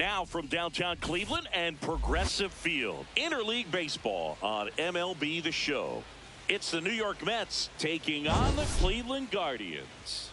Now from downtown Cleveland and Progressive Field, interleague baseball on MLB The Show. It's the New York Mets taking on the Cleveland Guardians.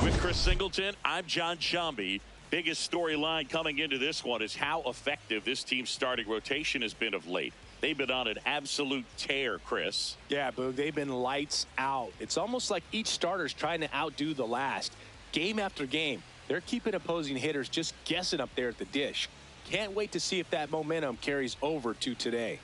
With Chris Singleton, I'm John Shambi. Biggest storyline coming into this one is how effective this team's starting rotation has been of late. They've been on an absolute tear, Chris. Yeah, Boog, they've been lights out. It's almost like each starter's trying to outdo the last. Game after game, they're keeping opposing hitters just guessing up there at the dish. Can't wait to see if that momentum carries over to today.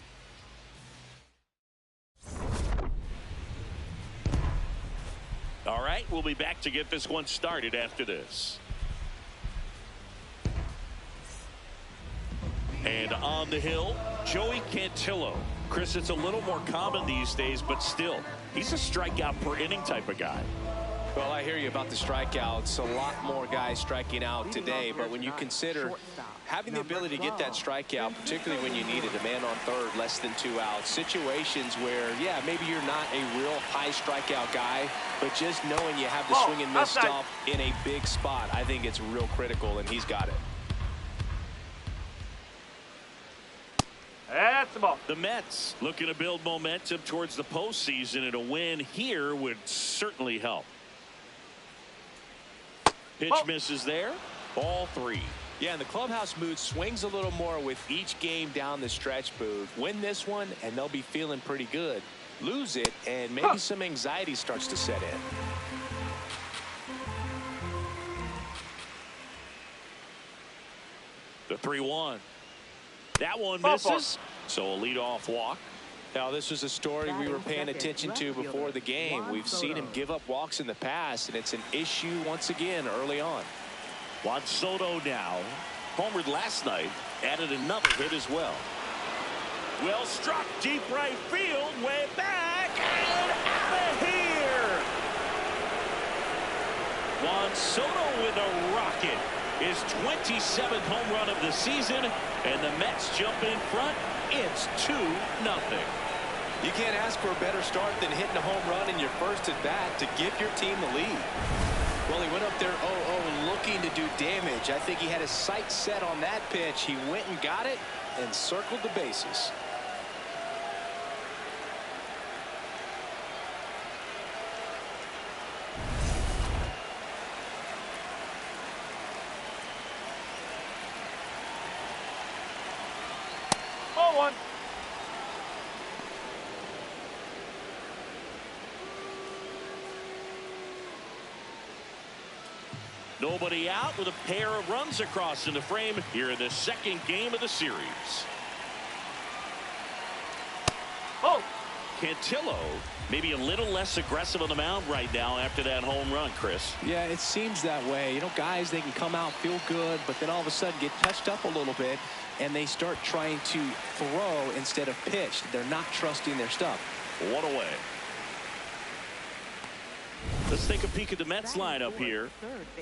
All right, we'll be back to get this one started after this. And on the hill, Joey Cantillo. Chris, it's a little more common these days, but still, he's a strikeout per inning type of guy. Well, I hear you about the strikeouts. A lot more guys striking out today, but when you consider having the ability to get that strikeout, particularly when you need it, a man on third, less than 2 outs, situations where, yeah, maybe you're not a real high strikeout guy, but just knowing you have the swing and miss stuff in a big spot, I think it's real critical, and he's got it. That's the ball. The Mets looking to build momentum towards the postseason, and a win here would certainly help. Pitch misses there. Ball 3. Yeah, and the clubhouse mood swings a little more with each game down the stretch, Booth. Win this one, and they'll be feeling pretty good. Lose it, and maybe some anxiety starts to set in. The 3-1. That one misses. So a leadoff walk. Now, this was a story we were paying attention to before the game. We've seen him give up walks in the past, and it's an issue once again early on. Juan Soto now homered last night, added another hit as well. Well struck, deep right field, way back, and out of here. Juan Soto with a rocket. His 27th home run of the season, and the Mets jump in front. It's 2-0. You can't ask for a better start than hitting a home run in your first at bat to give your team the lead. Well, he went up there 0-0 looking to do damage. I think he had his sights set on that pitch. He went and got it and circled the bases. One. Nobody out with a pair of runs across in the frame here in the second game of the series. Cantillo maybe a little less aggressive on the mound right now after that home run, Chris. Yeah, it seems that way. You know, guys, they can come out, feel good, but then all of a sudden get touched up a little bit, and they start trying to throw instead of pitch. They're not trusting their stuff. One away. Let's take a peek at the Mets lineup here.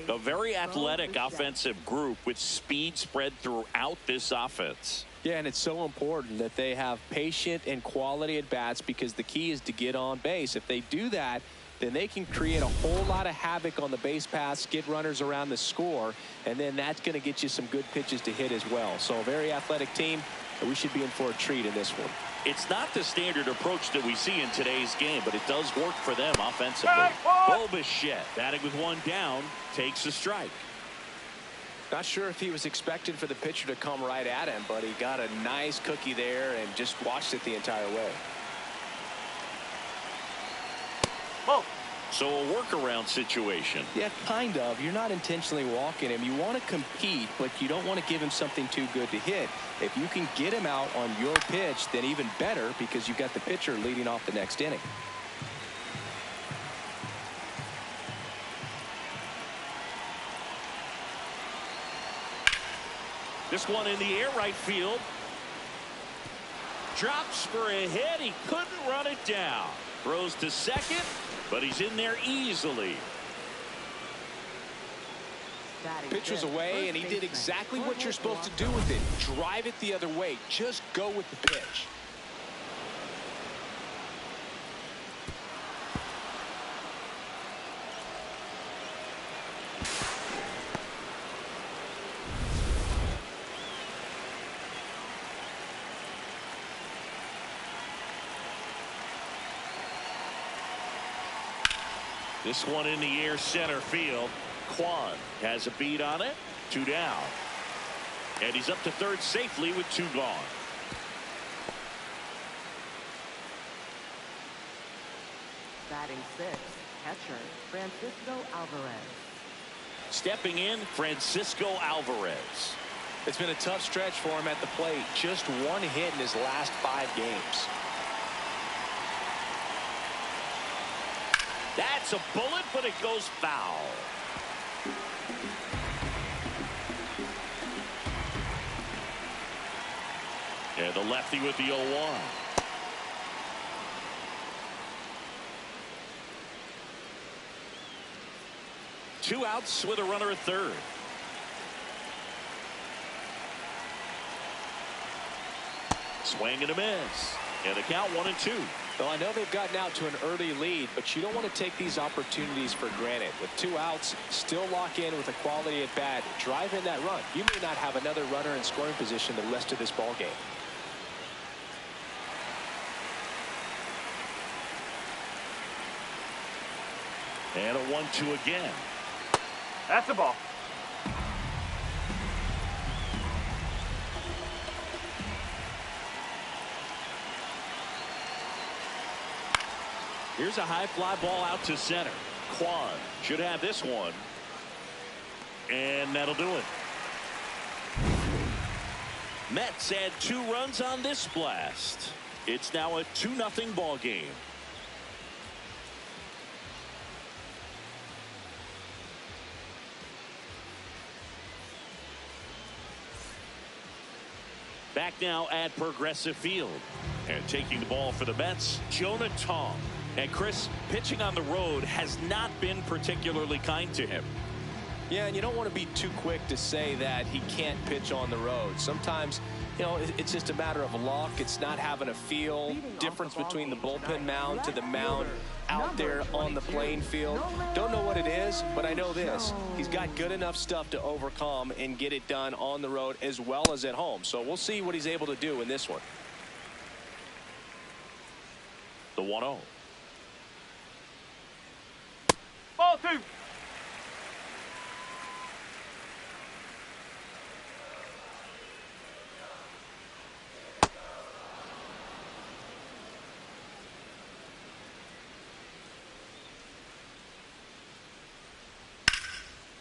A very athletic offensive group with speed spread throughout this offense. Yeah, and it's so important that they have patient and quality at bats, because the key is to get on base. If they do that, then they can create a whole lot of havoc on the base paths, get runners around the score, and then that's going to get you some good pitches to hit as well. So a very athletic team, and we should be in for a treat in this one. It's not the standard approach that we see in today's game, but it does work for them offensively. Bo Bichette, batting with one down, takes a strike. Not sure if he was expecting for the pitcher to come right at him, but he got a nice cookie there and just watched it the entire way. So a workaround situation. Yeah, kind of. You're not intentionally walking him. You want to compete, but you don't want to give him something too good to hit. If you can get him out on your pitch, then even better, because you've got the pitcher leading off the next inning. This one in the air, right field. Drops for a hit. He couldn't run it down. Throws to second, but he's in there easily. Pitch was away, and he did exactly what you're supposed to do with it. Drive it the other way. Just go with the pitch. This one in the air center field. Kwan has a beat on it. 2 down. And he's up to third safely with 2 gone. Batting 6th, catcher Francisco Alvarez. Stepping in, Francisco Alvarez. It's been a tough stretch for him at the plate. Just 1 hit in his last 5 games. That's a bullet, but it goes foul. And the lefty with the 0-1. Two outs with a runner at third. Swing and a miss. And the count 1-2. Well, I know they've gotten out to an early lead, but you don't want to take these opportunities for granted. With 2 outs, still lock in with a quality at bat. Drive in that run. You may not have another runner in scoring position the rest of this ball game. And a 1-2 again. That's the ball. Here's a high fly ball out to center. Kwan should have this one. And that'll do it. Mets add 2 runs on this blast. It's now a 2-0 ball game. Back now at Progressive Field. And taking the ball for the Mets, Jonah Tong. And Chris, pitching on the road has not been particularly kind to him. Yeah, and you don't want to be too quick to say that he can't pitch on the road. Sometimes, you know, it's just a matter of luck. It's not having a feel. Difference between the bullpen mound to the mound out there on the playing field. Don't know what it is, but I know this. He's got good enough stuff to overcome and get it done on the road as well as at home. So we'll see what he's able to do in this one. The 1-0. Ball 2.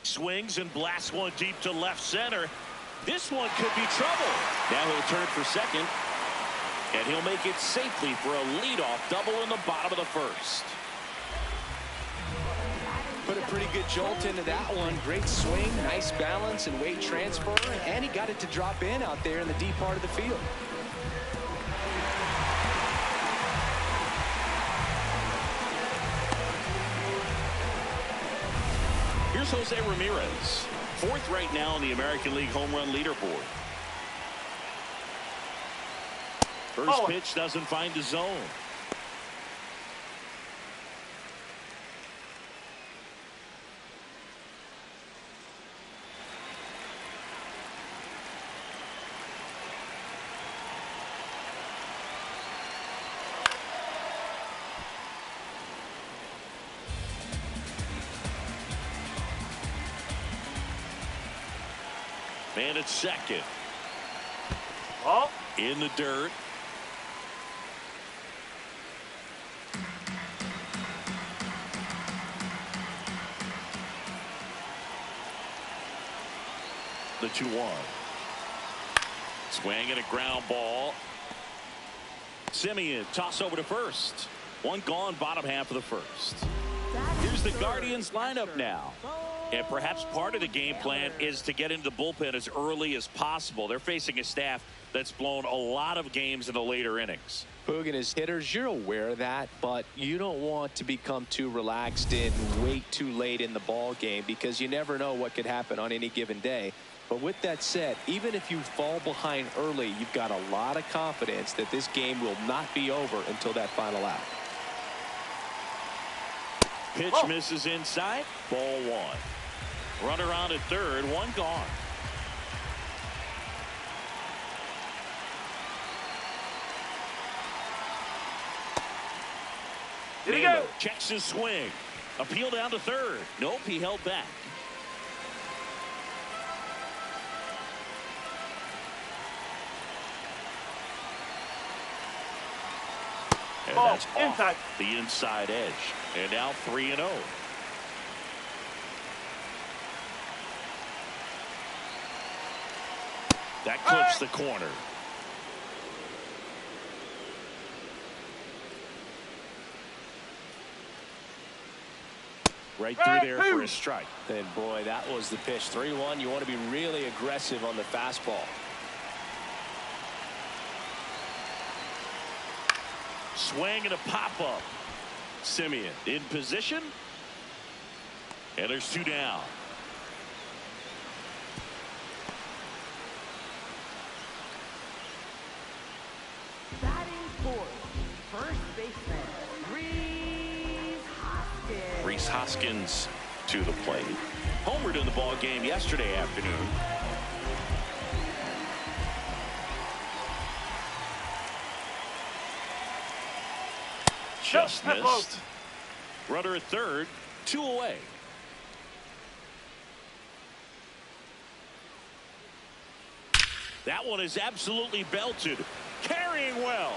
Swings and blasts one deep to left center. This one could be trouble. Now he'll turn for second. And he'll make it safely for a leadoff double in the bottom of the first. Put a pretty good jolt into that one. Great swing, nice balance and weight transfer. And he got it to drop in out there in the deep part of the field. Here's Jose Ramirez, 4th right now on the American League home run leaderboard. First pitch doesn't find the zone. Man at second. Ball. In the dirt. The 2-1. Swing and a ground ball. Simeon toss over to first. One gone, bottom half of the first. Here's the Guardians lineup now. And perhaps part of the game plan is to get into the bullpen as early as possible. They're facing a staff that's blown a lot of games in the later innings. Hogan, as hitters, you're aware of that, but you don't want to become too relaxed and wait too late in the ball game because you never know what could happen on any given day. But with that said, even if you fall behind early, you've got a lot of confidence that this game will not be over until that final out. Pitch misses inside. Ball one. Runner on at third. One gone. Did he go? Checks his swing. Appeal down to third. Nope, he held back. And that's inside. off the inside edge. And now 3-0. That clips the corner. Right through there for a strike. And boy, that was the pitch. 3-1. You want to be really aggressive on the fastball. Swing and a pop-up. Simeon in position. And there's two down. Batting fourth, first baseman, Rhys Hoskins to the plate. Homered in the ball game yesterday afternoon. Just missed. Runner at third, 2 away. That one is absolutely belted. Carrying well.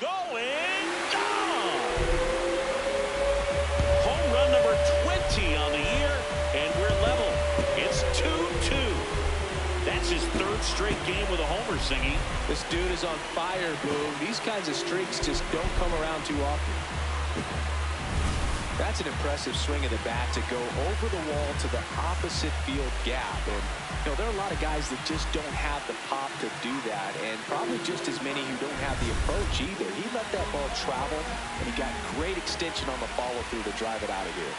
Going down. Home run number 20 on the year, and we're level. It's 2-2. That's his third straight game with a homer, Singy. This dude is on fire, Boom. These kinds of streaks just don't come around too often. That's an impressive swing of the bat to go over the wall to the opposite field gap. And, you know, there are a lot of guys that just don't have the pop to do that, and probably just as many who don't have the approach either. He let that ball travel, and he got great extension on the follow-through to drive it out of here.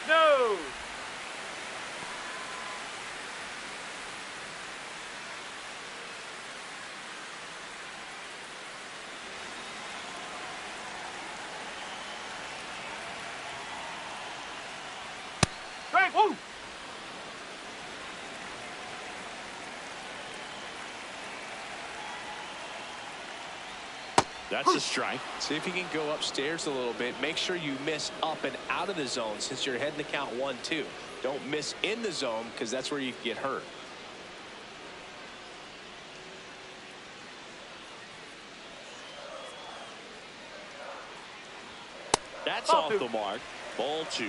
No. Strike. Woo. That's a strike. See if you can go upstairs a little bit. Make sure you miss up and out of the zone since you're heading to count 1-2. Don't miss in the zone because that's where you can get hurt. That's off the mark. Ball 2.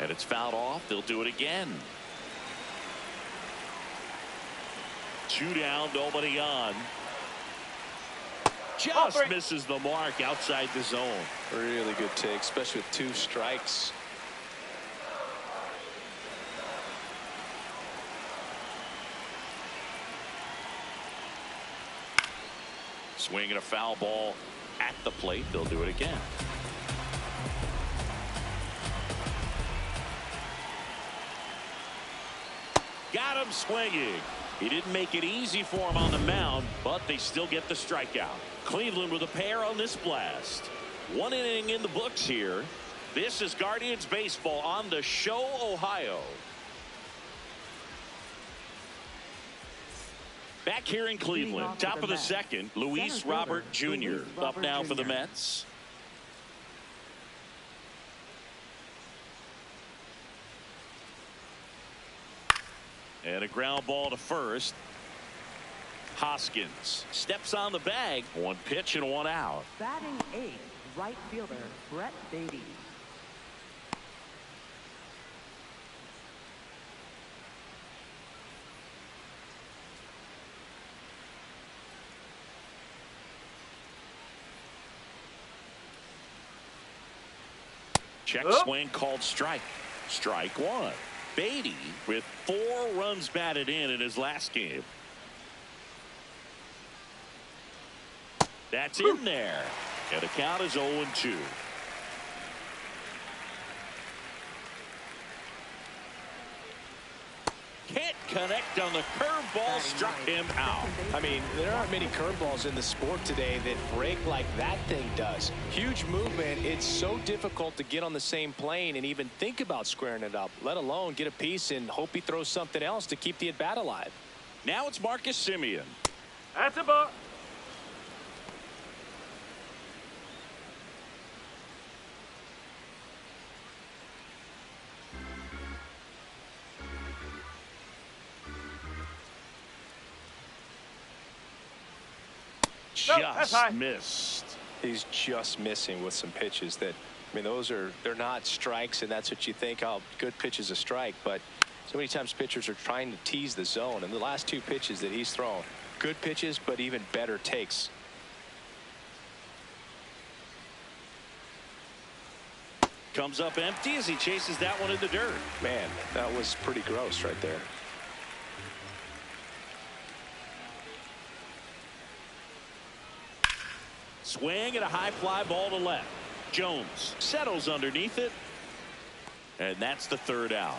And it's fouled off. They'll do it again. 2 down, nobody on. Just misses the mark outside the zone. Really good take, especially with 2 strikes. Swinging a foul ball at the plate. They'll do it again. Got him swinging. He didn't make it easy for him on the mound, but they still get the strikeout. Cleveland with a pair on this blast. 1 inning in the books here. This is Guardians Baseball on the Show, Ohio. Back here in Cleveland, top of the second, Luis Robert Jr. up now for the Mets. And a ground ball to first. Hoskins steps on the bag. 1 pitch and 1 out. Batting 8th, right fielder, Brett Beatty. Check swing called strike. Strike one. Beatty with 4 runs batted in his last game. That's in there. And the count is 0-2. Can't connect on the curveball, struck him out. I mean, there aren't many curveballs in the sport today that break like that thing does. Huge movement. It's so difficult to get on the same plane and even think about squaring it up, let alone get a piece and hope he throws something else to keep the at-bat alive. Now it's Marcus Semien. That's a ball. Just missed. He's just missing with some pitches that, I mean, they're not strikes, and that's what you think, oh, good pitch is a strike. But so many times pitchers are trying to tease the zone, and the last 2 pitches that he's thrown, good pitches, but even better takes. Comes up empty as he chases that one in the dirt. Man, that was pretty gross right there. Swing and a high fly ball to left. Jones settles underneath it. And that's the 3rd out.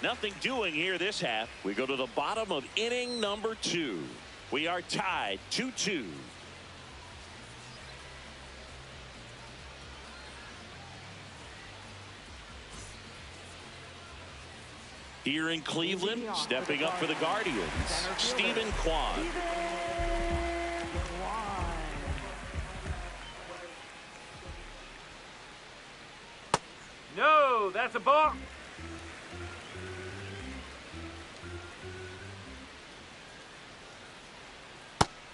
Nothing doing here this half. We go to the bottom of inning number 2. We are tied 2-2. Here in Cleveland, stepping up for the Guardians, Stephen Kwan. No, that's a ball.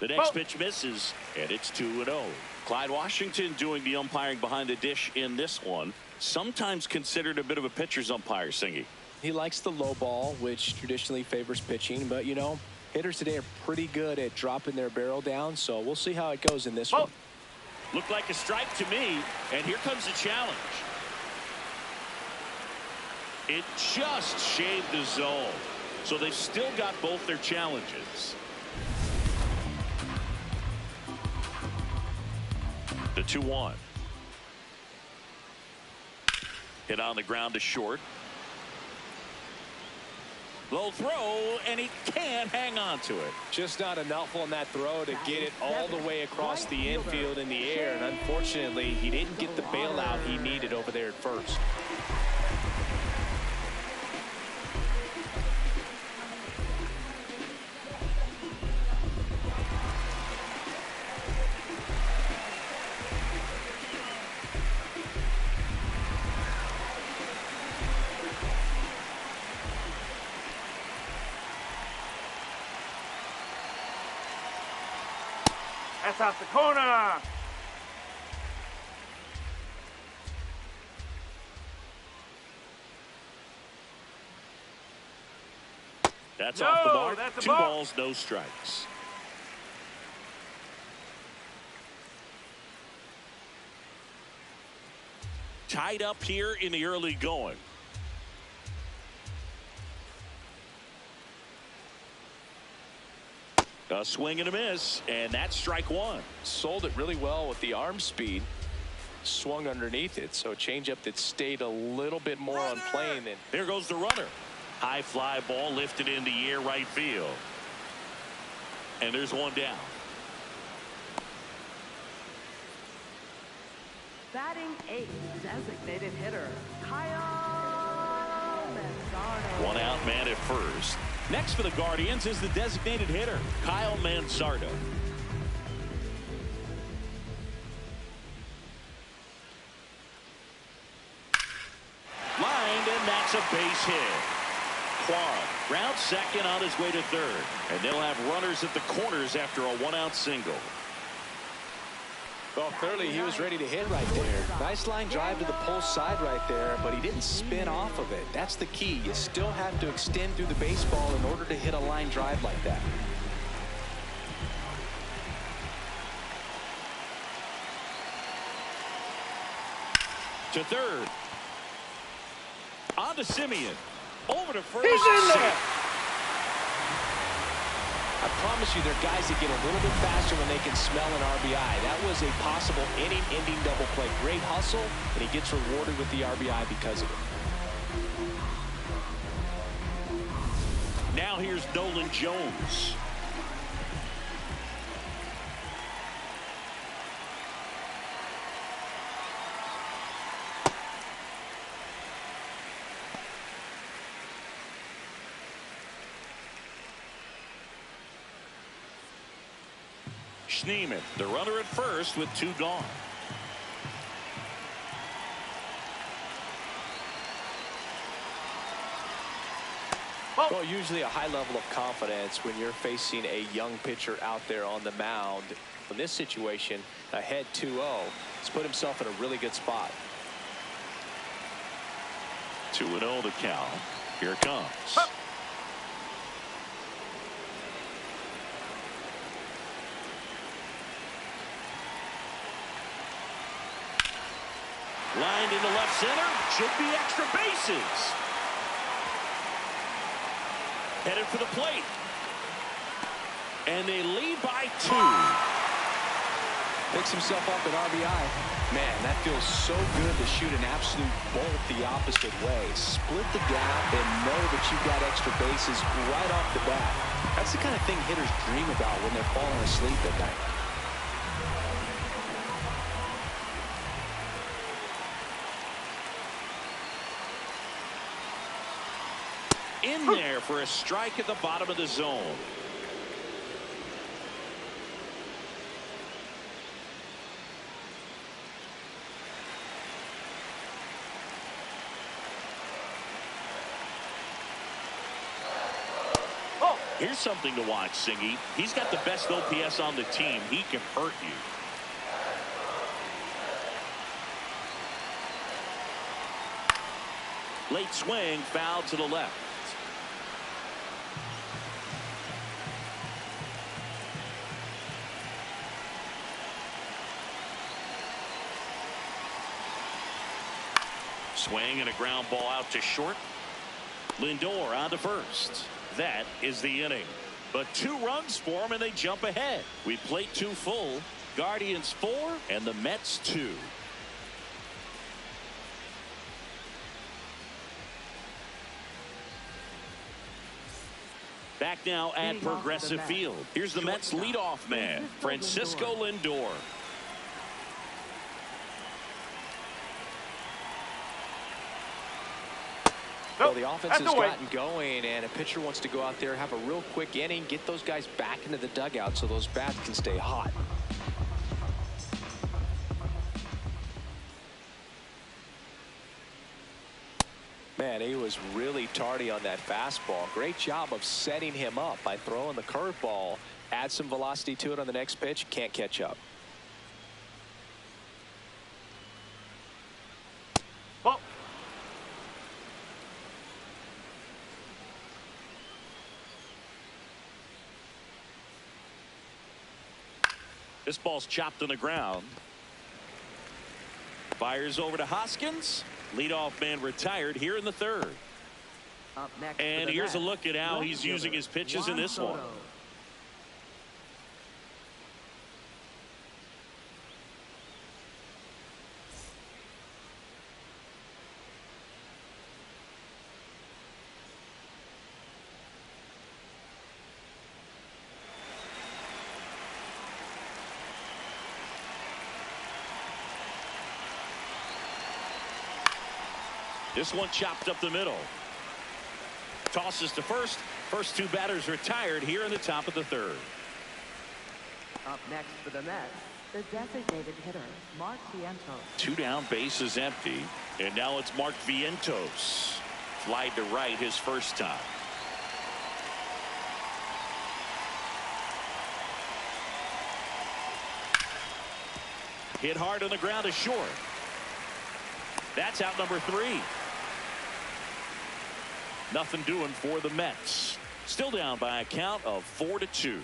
The next pitch misses, and it's 2-0. Clyde Washington doing the umpiring behind the dish in this one. Sometimes considered a bit of a pitcher's umpire, Singy. He likes the low ball, which traditionally favors pitching, but you know, hitters today are pretty good at dropping their barrel down, so we'll see how it goes in this one. Looked like a strike to me, and here comes the challenge. It just shaved the zone, so they've still got both their challenges. The 2-1. Hit on the ground to short. Low throw, and he can't hang on to it. Just not enough on that throw to get it all the way across the infield in the air, and unfortunately, he didn't get the bailout he needed over there at first. That's out the corner. That's No, off the mark. that's a 2 ball. balls, no strikes. Tied up here in the early going. A swing and a miss, and that's strike 1. Sold it really well with the arm speed. Swung underneath it, so a changeup that stayed a little bit more on plane than. There goes the runner. High fly ball lifted in the air right field. And there's one down. Batting 8th, designated hitter, Kyle Manzardo. 1 out, man at first. Next for the Guardians is the designated hitter, Kyle Manzardo. Lined, and that's a base hit. Kwan rounds second on his way to third, and they'll have runners at the corners after a 1-out single. Well, clearly he was ready to hit right there. Nice line drive to the pull side right there, but he didn't spin off of it. That's the key. You still have to extend through the baseball in order to hit a line drive like that. To third. On to Simeon. Over to first. He's in there. I promise you, there are guys that get a little bit faster when they can smell an RBI. That was a possible inning-ending double play. Great hustle, and he gets rewarded with the RBI because of it. Now here's Nolan Jones. Schneemann, the runner at first with 2 gone. Well, usually a high level of confidence when you're facing a young pitcher out there on the mound. In this situation, ahead 2-0, he's put himself in a really good spot. 2-0 the count. Here it comes. Huh. Lined into left center. Should be extra bases. Headed for the plate. And they lead by 2. Picks himself up at RBI. Man, that feels so good to shoot an absolute bolt the opposite way. Split the gap and know that you've got extra bases right off the bat. That's the kind of thing hitters dream about when they're falling asleep at night. In there for a strike at the bottom of the zone. Oh. Here's something to watch, Singy. He's got the best OPS on the team. He can hurt you. Late swing, foul to the left. Swing and a ground ball out to short. Lindor on to first. That is the inning. But 2 runs for him and they jump ahead. We plate 2 full. Guardians 4 and the Mets 2. Back now at Progressive Field. Here's the Mets leadoff man, Francisco Lindor. Well, the offense has gotten going, and a pitcher wants to go out there, have a real quick inning, get those guys back into the dugout so those bats can stay hot. Man, he was really tardy on that fastball. Great job of setting him up by throwing the curveball. Add some velocity to it on the next pitch. Can't catch up. Oh. This ball's chopped on the ground. Fires over to Hoskins. Leadoff man retired here in the 3rd. Up next and here's a look at how he's using his pitches in this one. This one chopped up the middle. Tosses to first. First 2 batters retired here in the top of the 3rd. Up next for the Mets, the designated hitter, Mark Vientos. 2 down, bases empty. And now it's Mark Vientos. Flied to right his first time. Hit hard on the ground to short. That's out number 3. Nothing doing for the Mets. Still down by a count of 4-2.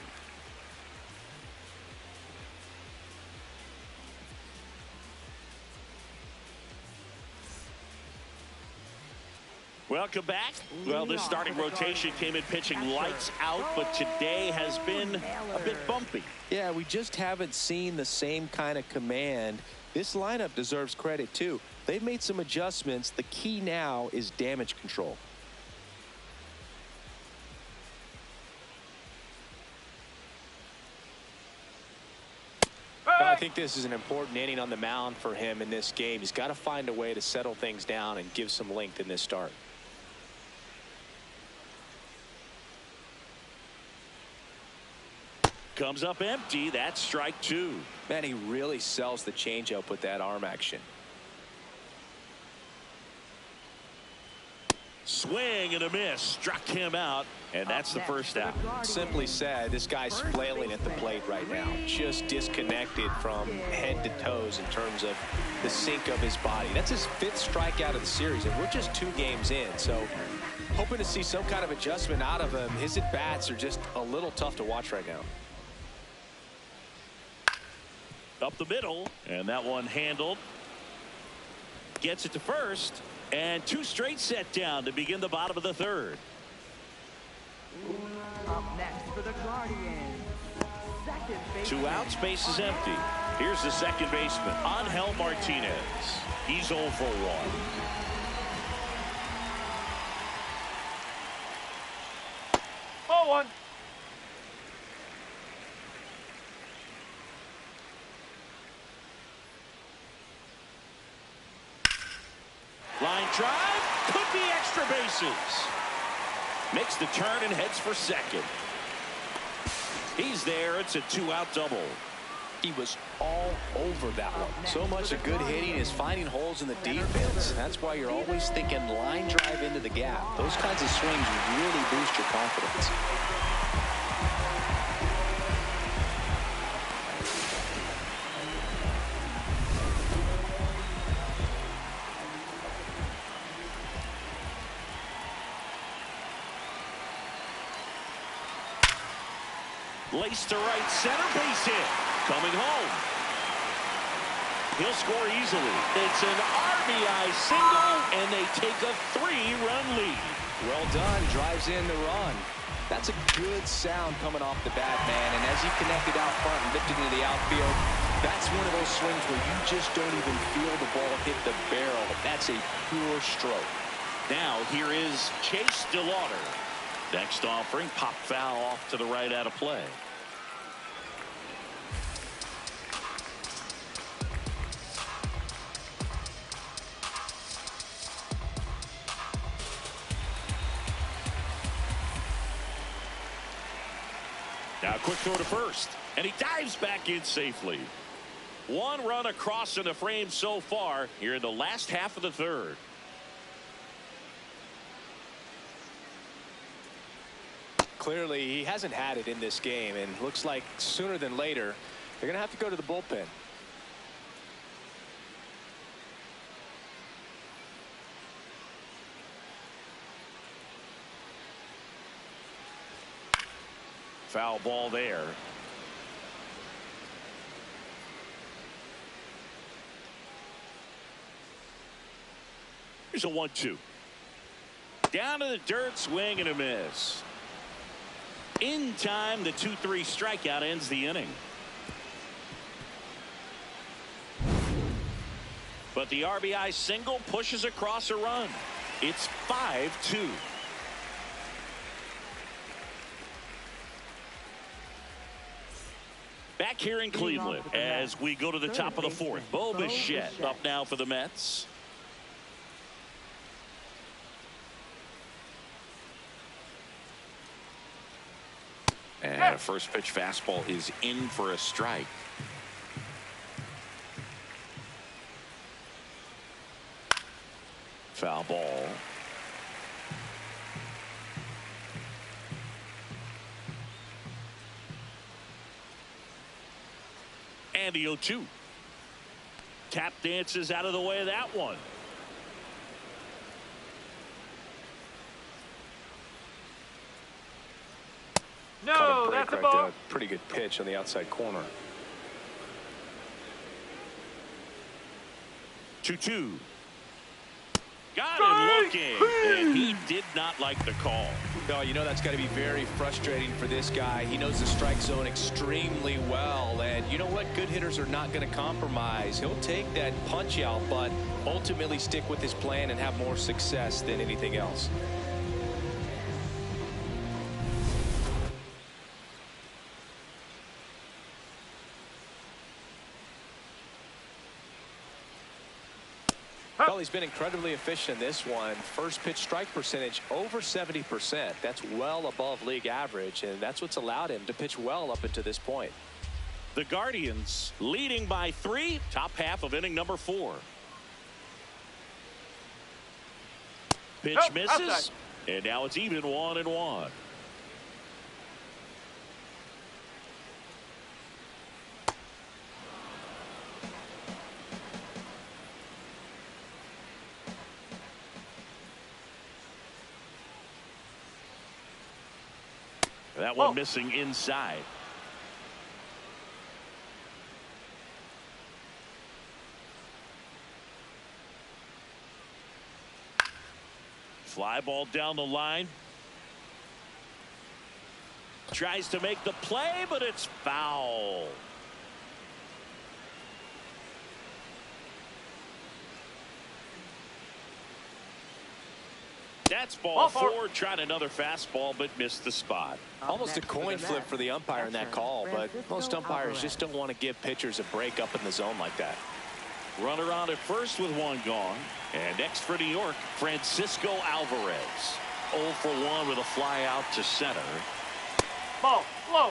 Welcome back. Well, this starting rotation came in pitching lights out, but today has been a bit bumpy. Yeah, we just haven't seen the same kind of command. This lineup deserves credit, too. They've made some adjustments. The key now is damage control. I think this is an important inning on the mound for him in this game. He's got to find a way to settle things down and give some length in this start. Comes up empty. That's strike two. Man, he really sells the changeup with that arm action. Swing and a miss. Struck him out, and that's the first out. Simply said, this guy's flailing at the plate right now. Just disconnected from head to toes in terms of the sink of his body. That's his 5th strikeout of the series, and we're just 2 games in. So hoping to see some kind of adjustment out of him. His at-bats are just a little tough to watch right now. Up the middle, and that one handled. Gets it to first. And 2 straight set down to begin the bottom of the 3rd. Up next for the Guardians. 2 outs, base is empty. Here's the second baseman, Angel Martinez. He's 0 for 1. 0-1. Line drive, could be extra bases. Makes the turn and heads for second. He's there. It's a 2-out double. He was all over that one. So much of good hitting is finding holes in the defense. That's why you're always thinking line drive into the gap. Those kinds of swings really boost your confidence. Lace to right center, base hit. Coming home. He'll score easily. It's an RBI single, and they take a 3-run lead. Well done. Drives in the run. That's a good sound coming off the bat, man. And as he connected out front and lifted into the outfield, that's one of those swings where you just don't even feel the ball hit the barrel. That's a pure stroke. Now here is Chase DeLauder. Next offering, pop foul off to the right out of play. Now quick throw to first, and he dives back in safely. 1 run across in the frame so far here in the last half of the 3rd. Clearly, he hasn't had it in this game, and looks like sooner than later, they're going to have to go to the bullpen. Foul ball there. Here's a 1-2. Down to the dirt, swing and a miss. In time, the 2-3 strikeout ends the inning. But the RBI single pushes across a run. It's 5-2. Back here in Cleveland as we go to the top of the 4th. Bo Bichette up now for the Mets. And first pitch fastball is in for a strike. Foul ball. And the 0-2. Tap dances out of the way of that one. No, that's a ball. Pretty good pitch on the outside corner. 2-2. Got him looking, and he did not like the call. No, you know that's got to be very frustrating for this guy. He knows the strike zone extremely well, and you know what? Good hitters are not going to compromise. He'll take that punch out, but ultimately stick with his plan and have more success than anything else. Well, he's been incredibly efficient in this one. First pitch strike percentage over 70%. That's well above league average, and that's what's allowed him to pitch well up until this point. The Guardians leading by 3, top half of inning number 4. Pitch misses, outside. and now it's even 1-1. That one missing inside. Fly ball down the line. Tries to make the play, but it's foul. That's ball 4. Tried another fastball, but missed the spot. Almost a coin flip for the umpire in that call, but most umpires just don't want to give pitchers a break up in the zone like that. Runner on at first with 1 gone. And next for New York, Francisco Alvarez. 0 for 1 with a fly out to center. Ball, low.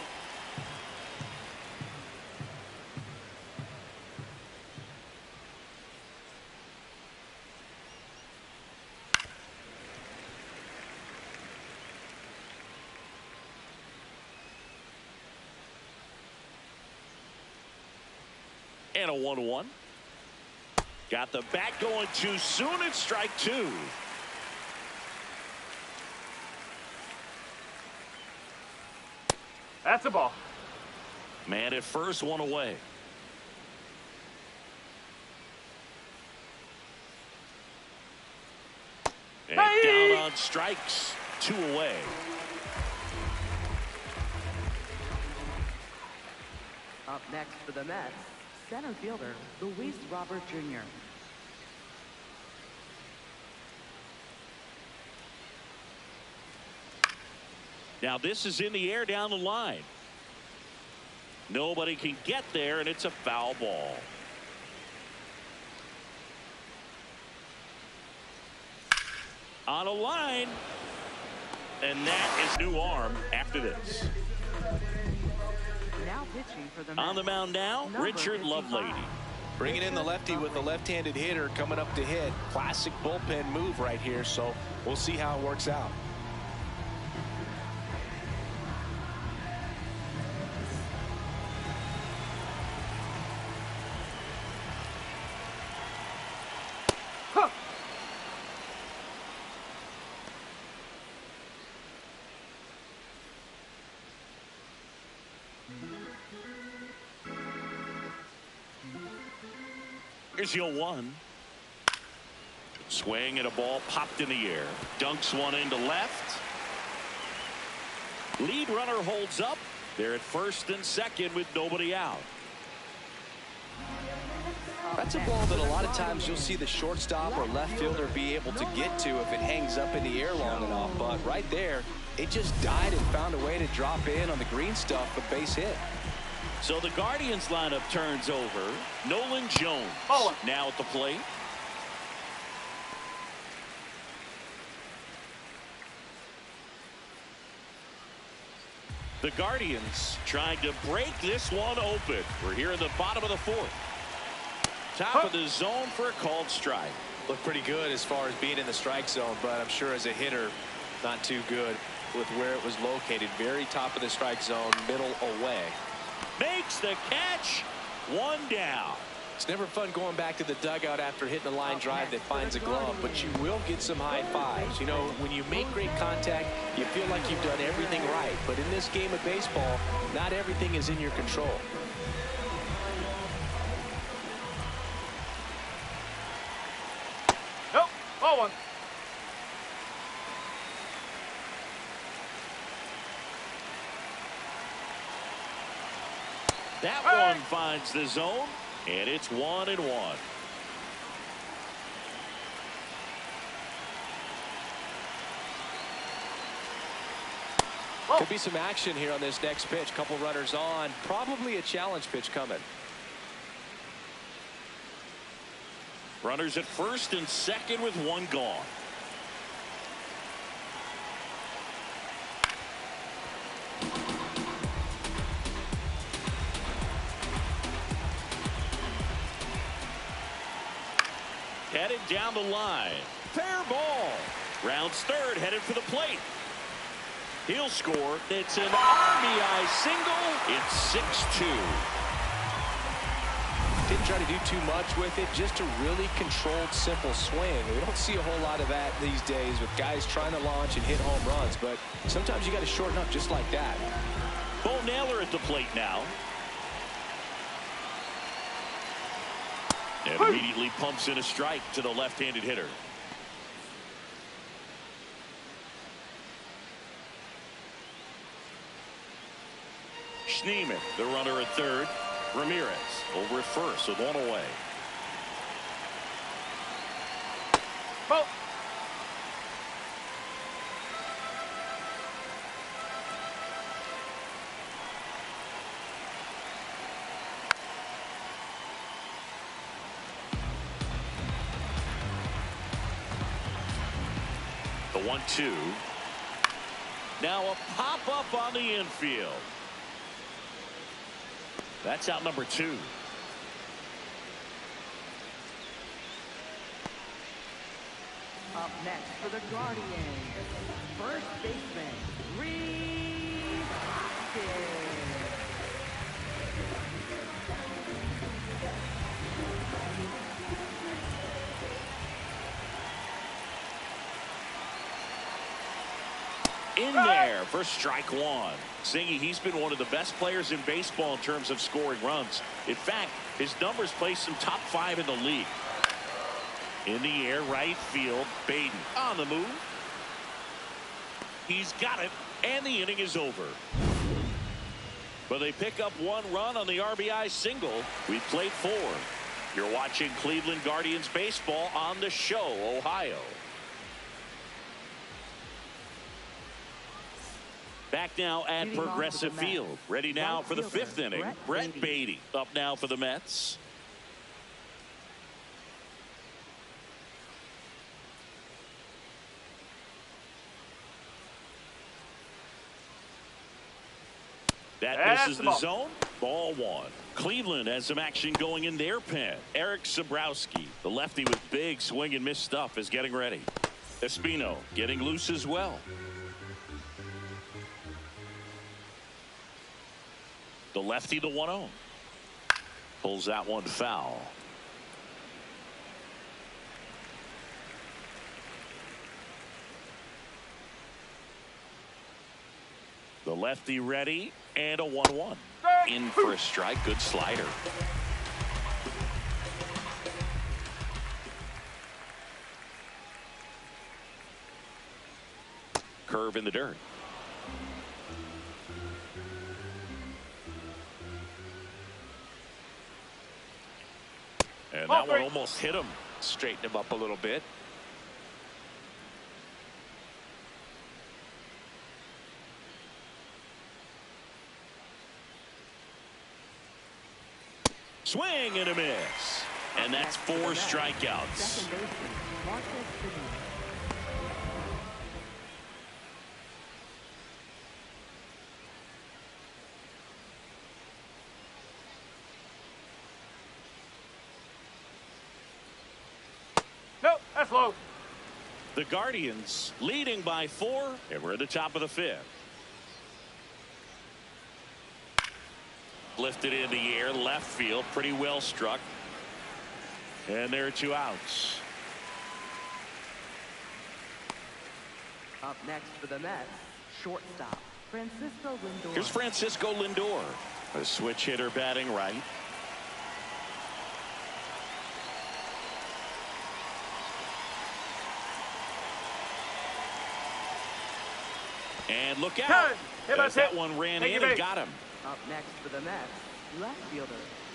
And a 1-1. Got the bat going too soon. It's strike 2. That's a ball. Man at first, 1 away. And down on strikes, 2 away. Up next for the Mets, center fielder Luis Robert Jr. Now this is in the air down the line. Nobody can get there, and it's a foul ball. On a line, and that is new arm after this. Now pitching for the Mets, On the mound now, Richard Lovelady. Bringing in the lefty with the left-handed hitter coming up to hit. Classic bullpen move right here, so we'll see how it works out. Here's your 1. Swing and a ball popped in the air. Dunks one into left. Lead runner holds up. They're at first and second with nobody out. That's a ball that a lot of times you'll see the shortstop or left fielder be able to get to if it hangs up in the air long enough. But right there, it just died and found a way to drop in on the green stuff, a base hit. So the Guardians lineup turns over. Nolan Jones now at the plate. The Guardians trying to break this one open. We're here in the bottom of the 4th. Top of the zone for a called strike. Looked pretty good as far as being in the strike zone, but I'm sure as a hitter, not too good with where it was located. Very top of the strike zone, middle away. Makes the catch. 1 down. It's never fun going back to the dugout after hitting a line drive that finds a glove, but you will get some high fives. You know, when you make great contact, you feel like you've done everything right. But in this game of baseball, not everything is in your control. Nope, ball 1. That one finds the zone, and it's 1-1. Could be some action here on this next pitch. Couple runners on. Probably a challenge pitch coming. Runners at first and second with one gone. Headed down the line. Fair ball. Rounds third, headed for the plate. He'll score. It's an RBI single. It's 6-2. Didn't try to do too much with it. Just a really controlled, simple swing. We don't see a whole lot of that these days with guys trying to launch and hit home runs. But sometimes you got to shorten up just like that. Bo Naylor at the plate now. And immediately pumps in a strike to the left-handed hitter. Schneemann, the runner at third. Ramirez over at first with one away. Ball. The 1-2. Now a pop-up on the infield. That's out number 2. Up next for the Guardians, first baseman, Reese Hoskins. In there for strike one. Singy, he's been one of the best players in baseball in terms of scoring runs. In fact, his numbers place him top 5 in the league. In the air, right field, Baden on the move. He's got it, and the inning is over. But they pick up 1 run on the RBI single. We played 4. You're watching Cleveland Guardians baseball on The Show, Ohio. Back now at Progressive Field. Ready now for the 5th inning. Brett Beatty up now for the Mets. That misses the zone. Ball 1. Cleveland has some action going in their pen. Eric Sabrowski, the lefty with big swing and miss stuff, is getting ready. Espino getting loose as well. The lefty, the 1-0. Pulls that one foul. The lefty ready, and a 1-1. In for a strike. Good slider. Curve in the dirt. And that one almost hit him. Straighten him up a little bit. Swing and a miss. And that's 4 strikeouts. Second baseman, Marcus Simeon. Nope, that's low. The Guardians leading by 4, and we're at the top of the 5th. Lifted in the air, left field, pretty well struck. And there are 2 outs. Up next for the Mets, shortstop, Francisco Lindor. Here's Francisco Lindor, a switch hitter batting right. And look out. As that one ran in and got him. Up next for the Mets, Left fielder,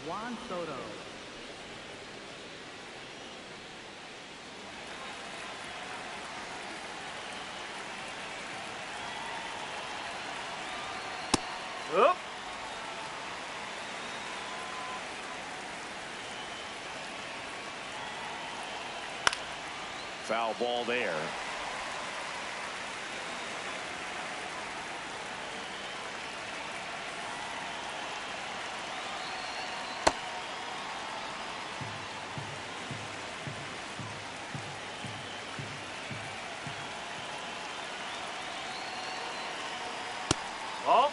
Juan Soto. Up. Foul ball there. Ball.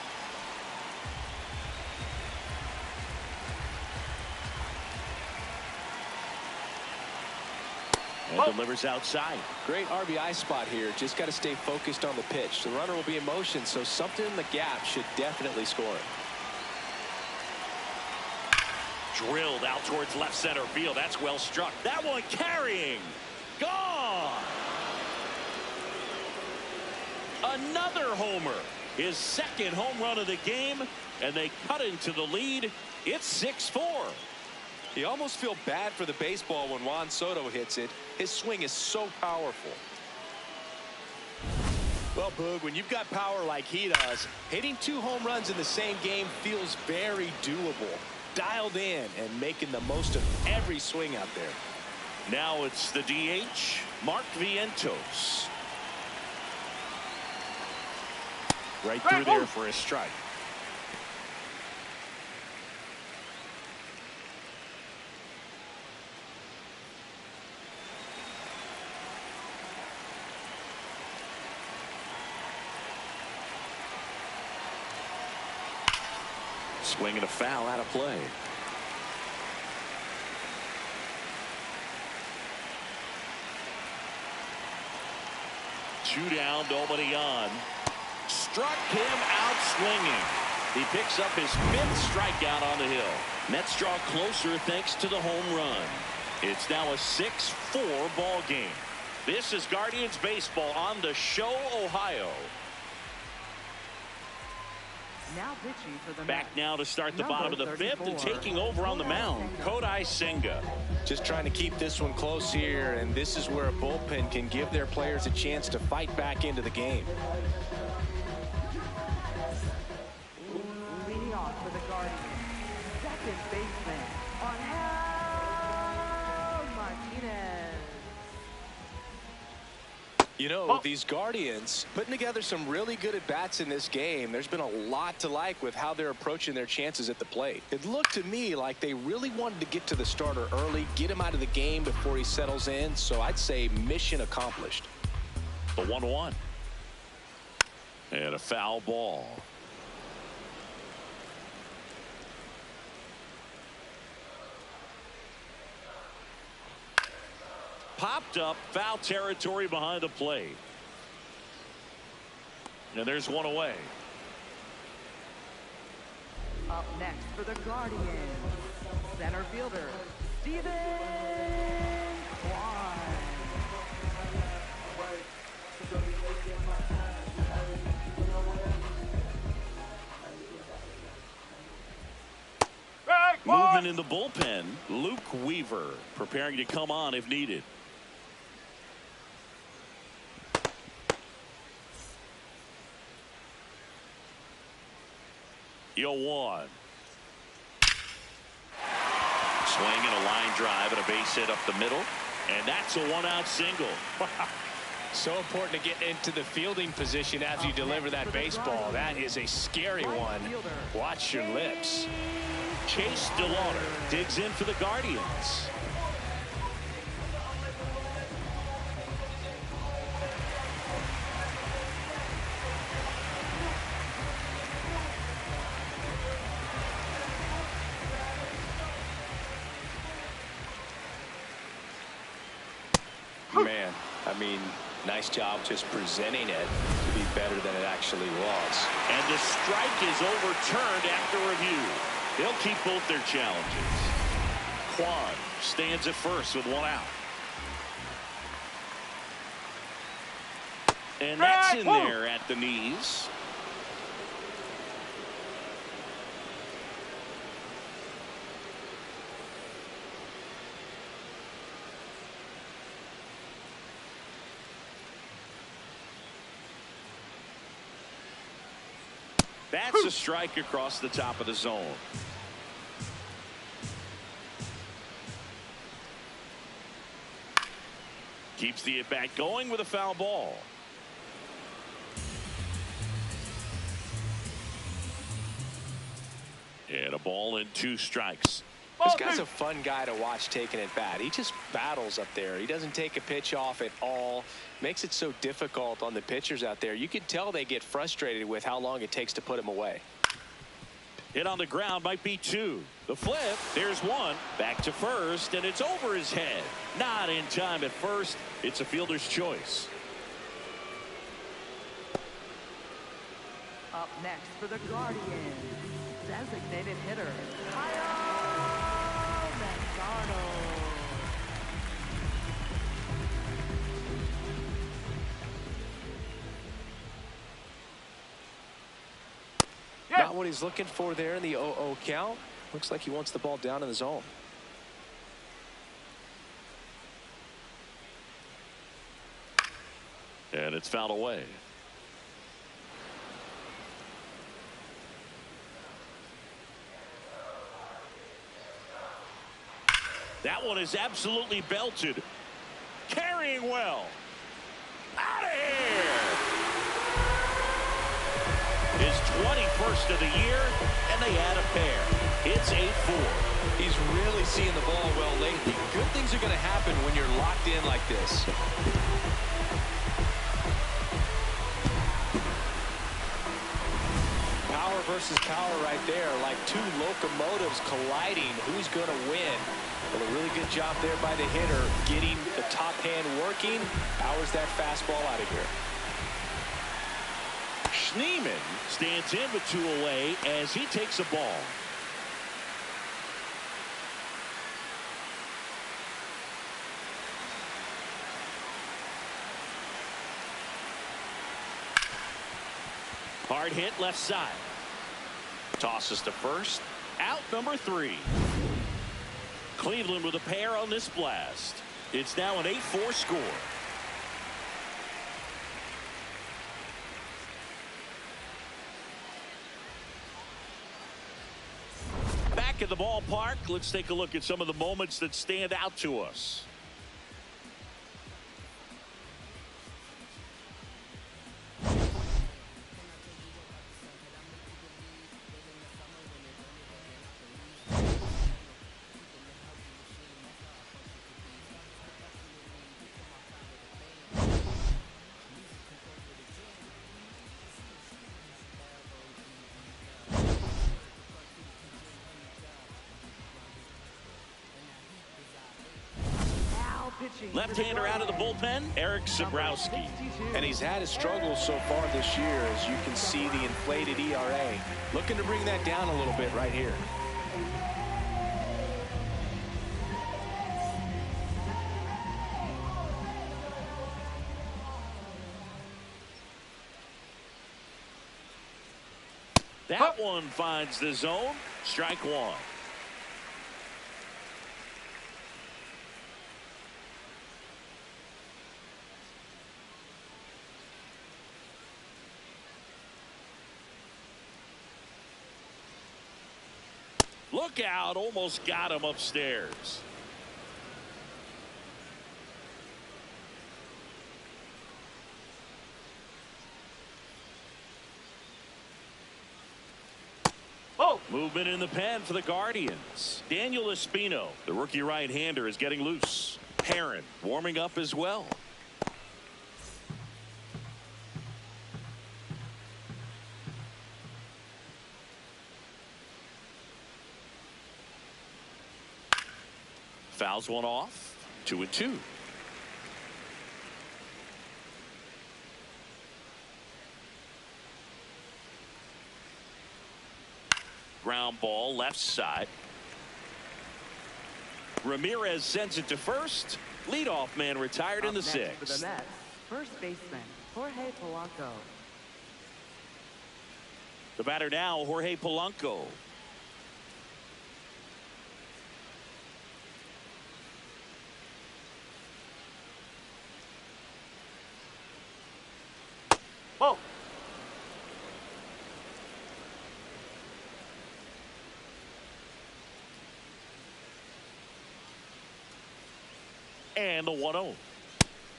And delivers outside. Great RBI spot here. Just got to stay focused on the pitch. The runner will be in motion, so something in the gap should definitely score it. Drilled out towards left center field. That's well struck. That one carrying. Gone. Another homer. His second home run of the game, and they cut into the lead. It's 6-4. You almost feel bad for the baseball when Juan Soto hits it. His swing is so powerful. Well, Boog, when you've got power like he does, hitting 2 home runs in the same game feels very doable. Dialed in and making the most of every swing out there. Now it's the DH, Mark Vientos. Right through there for a strike. Swinging a foul out of play. Two down, nobody on. Struck him out swinging. He picks up his 5th strikeout on the hill. Mets draw closer thanks to the home run. It's now a 6-4 ball game. This is Guardians baseball on the show, Ohio. Now pitching for the Back Mets. now to start the bottom of the 5th and 34. taking over on the mound, Kodai Senga. Just trying to keep this one close here, and this is where a bullpen can give their players a chance to fight back into the game. Leading off for the Guardians, second baseman, Angel Martinez. You know, these Guardians putting together some really good at-bats in this game. There's been a lot to like with how they're approaching their chances at the plate. It looked to me like they really wanted to get to the starter early, get him out of the game before he settles in. So I'd say mission accomplished. The 1-1. And a foul ball. Popped up, foul territory behind the plate. And there's one away. Up next for the Guardians, center fielder, Steven Kwan. Movement in the bullpen. Luke Weaver preparing to come on if needed. 0-1. Swinging a line drive and a base hit up the middle. And that's a 1-out single. So important to get into the fielding position as you deliver that baseball. That is a scary one. Watch your lips. Chase DeLauder digs in for the Guardians. Man, I mean, nice job just presenting it to be better than it actually was. And the strike is overturned after review. They'll keep both their challenges. Kwan stands at first with 1 out. And that's in there at the knees. That's a strike across the top of the zone. Keeps the at-bat going with a foul ball. And a ball and 2 strikes. This guy's a fun guy to watch taking at bat. He just battles up there. He doesn't take a pitch off at all. Makes it so difficult on the pitchers out there. You can tell they get frustrated with how long it takes to put him away. Hit on the ground, might be 2. The flip, there's 1. Back to first, and it's over his head. Not in time at first. It's a fielder's choice. Up next for the Guardians, designated hitter, Not what he's looking for there in the 0-0 count. Looks like he wants the ball down in the zone. And it's fouled away. That one is absolutely belted. Carrying well. Out of here. His 21st of the year, and they add a pair. It's 8-4. He's really seeing the ball well lately. Good things are going to happen when you're locked in like this. Power versus power right there, like 2 locomotives colliding. Who's going to win? Well, a really good job there by the hitter, getting the top hand working. Powers that fastball out of here. Schneeman stands in with 2 away as he takes a ball. Hard hit left side. Tosses to first. Out number 3. Cleveland with a pair on this blast. It's now an 8-4 score. Back at the ballpark, let's take a look at some of the moments that stand out to us. Left-hander out of the bullpen, Eric Sabrowski. And he's had his struggles so far this year, as you can see the inflated ERA. Looking to bring that down a little bit right here. That one finds the zone. Strike 1. Look out, almost got him upstairs. Oh! Movement in the pen for the Guardians. Daniel Espino, the rookie right-hander, is getting loose. Herron warming up as well. Fouls one off. 2-2. Ground ball left side. Ramirez sends it to first. Leadoff man retired in the 6th. For the Mets, first baseman Jorge Polanco. The batter now, Jorge Polanco. Oh! And the 1-0.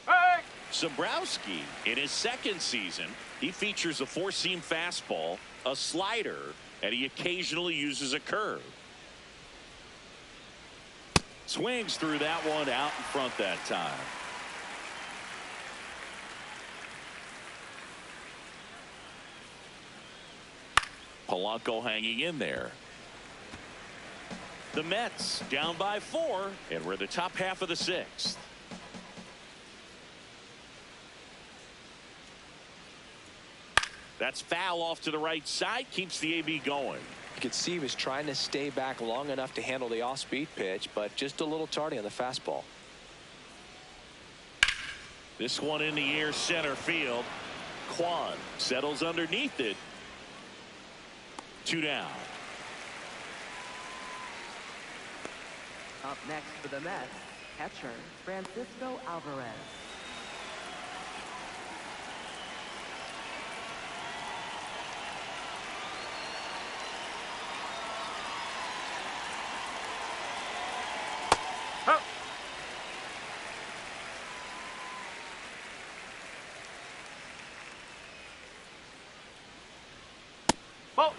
Hey! Zabrowski, in his second season, he features a four-seam fastball, a slider, and he occasionally uses a curve. Swings through that one out in front that time. Polanco hanging in there. The Mets down by 4, and we're in the top half of the 6th. That's foul off to the right side, keeps the AB going. You could see he was trying to stay back long enough to handle the off-speed pitch, but just a little tardy on the fastball. This one in the air, center field. Kwan settles underneath it. 2 down. Up next for the Mets, catcher Francisco Alvarez. Huh. Ball.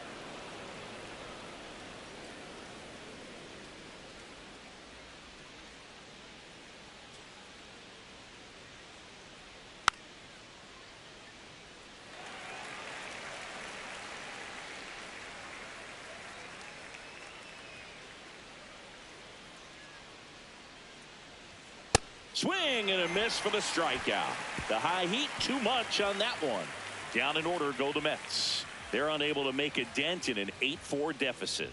Swing and a miss for the strikeout. The high heat, too much on that one. Down in order go the Mets. They're unable to make a dent in an 8-4 deficit.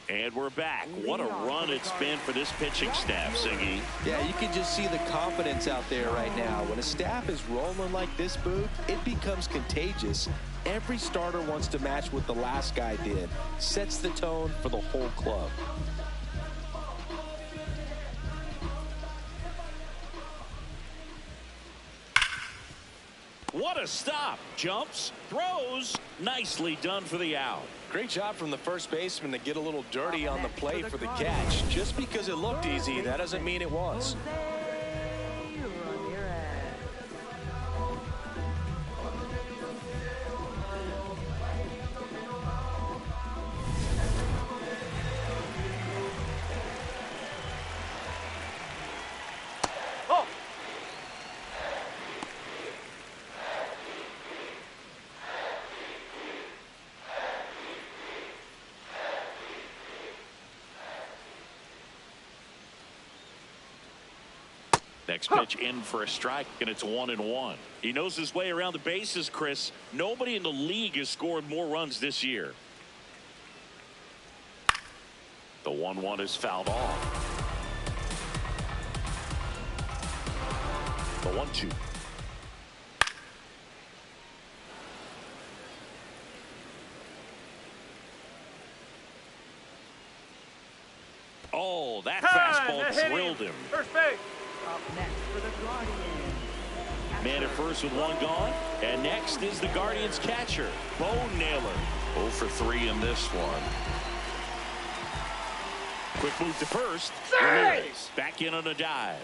And we're back. What a run it's been for this pitching staff, Siggy. Yeah, you can just see the confidence out there right now. When a staff is rolling like this, Boog, it becomes contagious. Every starter wants to match what the last guy did. Sets the tone for the whole club. What a stop. Jumps, throws. Nicely done for the out. Great job from the first baseman to get a little dirty on the play for the catch. Just because it looked easy, that doesn't mean it was. Next pitch in for a strike, and it's 1-1. He knows his way around the bases, Chris. Nobody in the league has scored more runs this year. The 1-1 is fouled off. The 1-2. Oh, that fastball drilled him. First base. Up next for the Guardians. Man at first with one gone. And next is the Guardians catcher, Bo Naylor. 0 for 3 in this one. Quick move to first. Ramirez back in on a dive.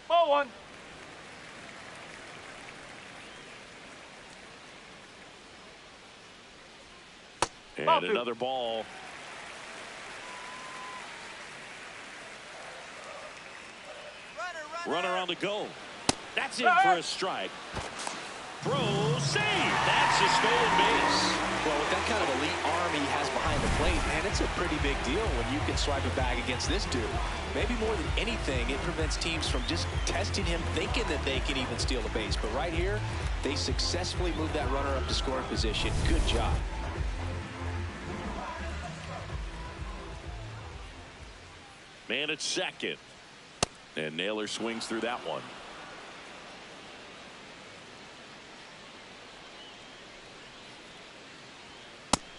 Ball 1. And another ball. Runner on the go. That's in for a strike. Throw, save. That's a stolen base. Well, with that kind of elite arm he has behind the plate, man, it's a pretty big deal when you can swipe a bag against this dude. Maybe more than anything, it prevents teams from just testing him, thinking that they can even steal a base. But right here, they successfully moved that runner up to scoring position. Good job. Man at second. And Naylor swings through that one.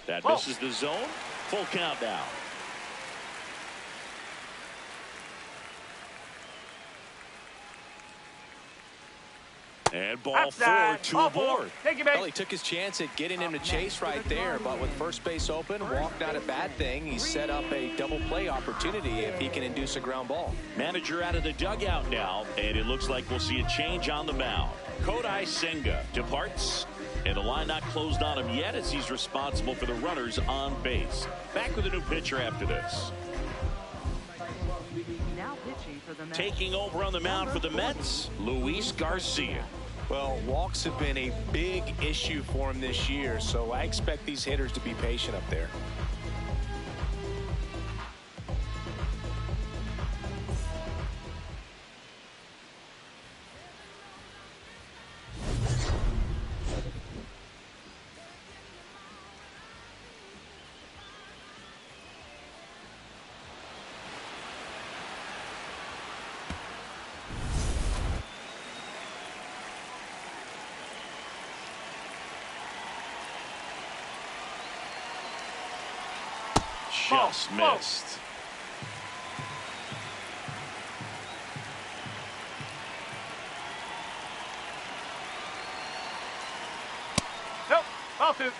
That misses the zone. Full count now. And ball Outside. 4, 2 Ball aboard. 4. Take your base. Well, he took his chance at getting him to chase right there, but with first base open, walk not a bad thing. He set up a double play opportunity if he can induce a ground ball. Manager out of the dugout now, and it looks like we'll see a change on the mound. Kodai Senga departs, and the line not closed on him yet as he's responsible for the runners on base. Back with a new pitcher after this. Now pitching for the Mets. Taking over on the mound for the Mets, Luis Garcia. Well, walks have been a big issue for him this year, so I expect these hitters to be patient up there. Just missed. Nope. Ball 2.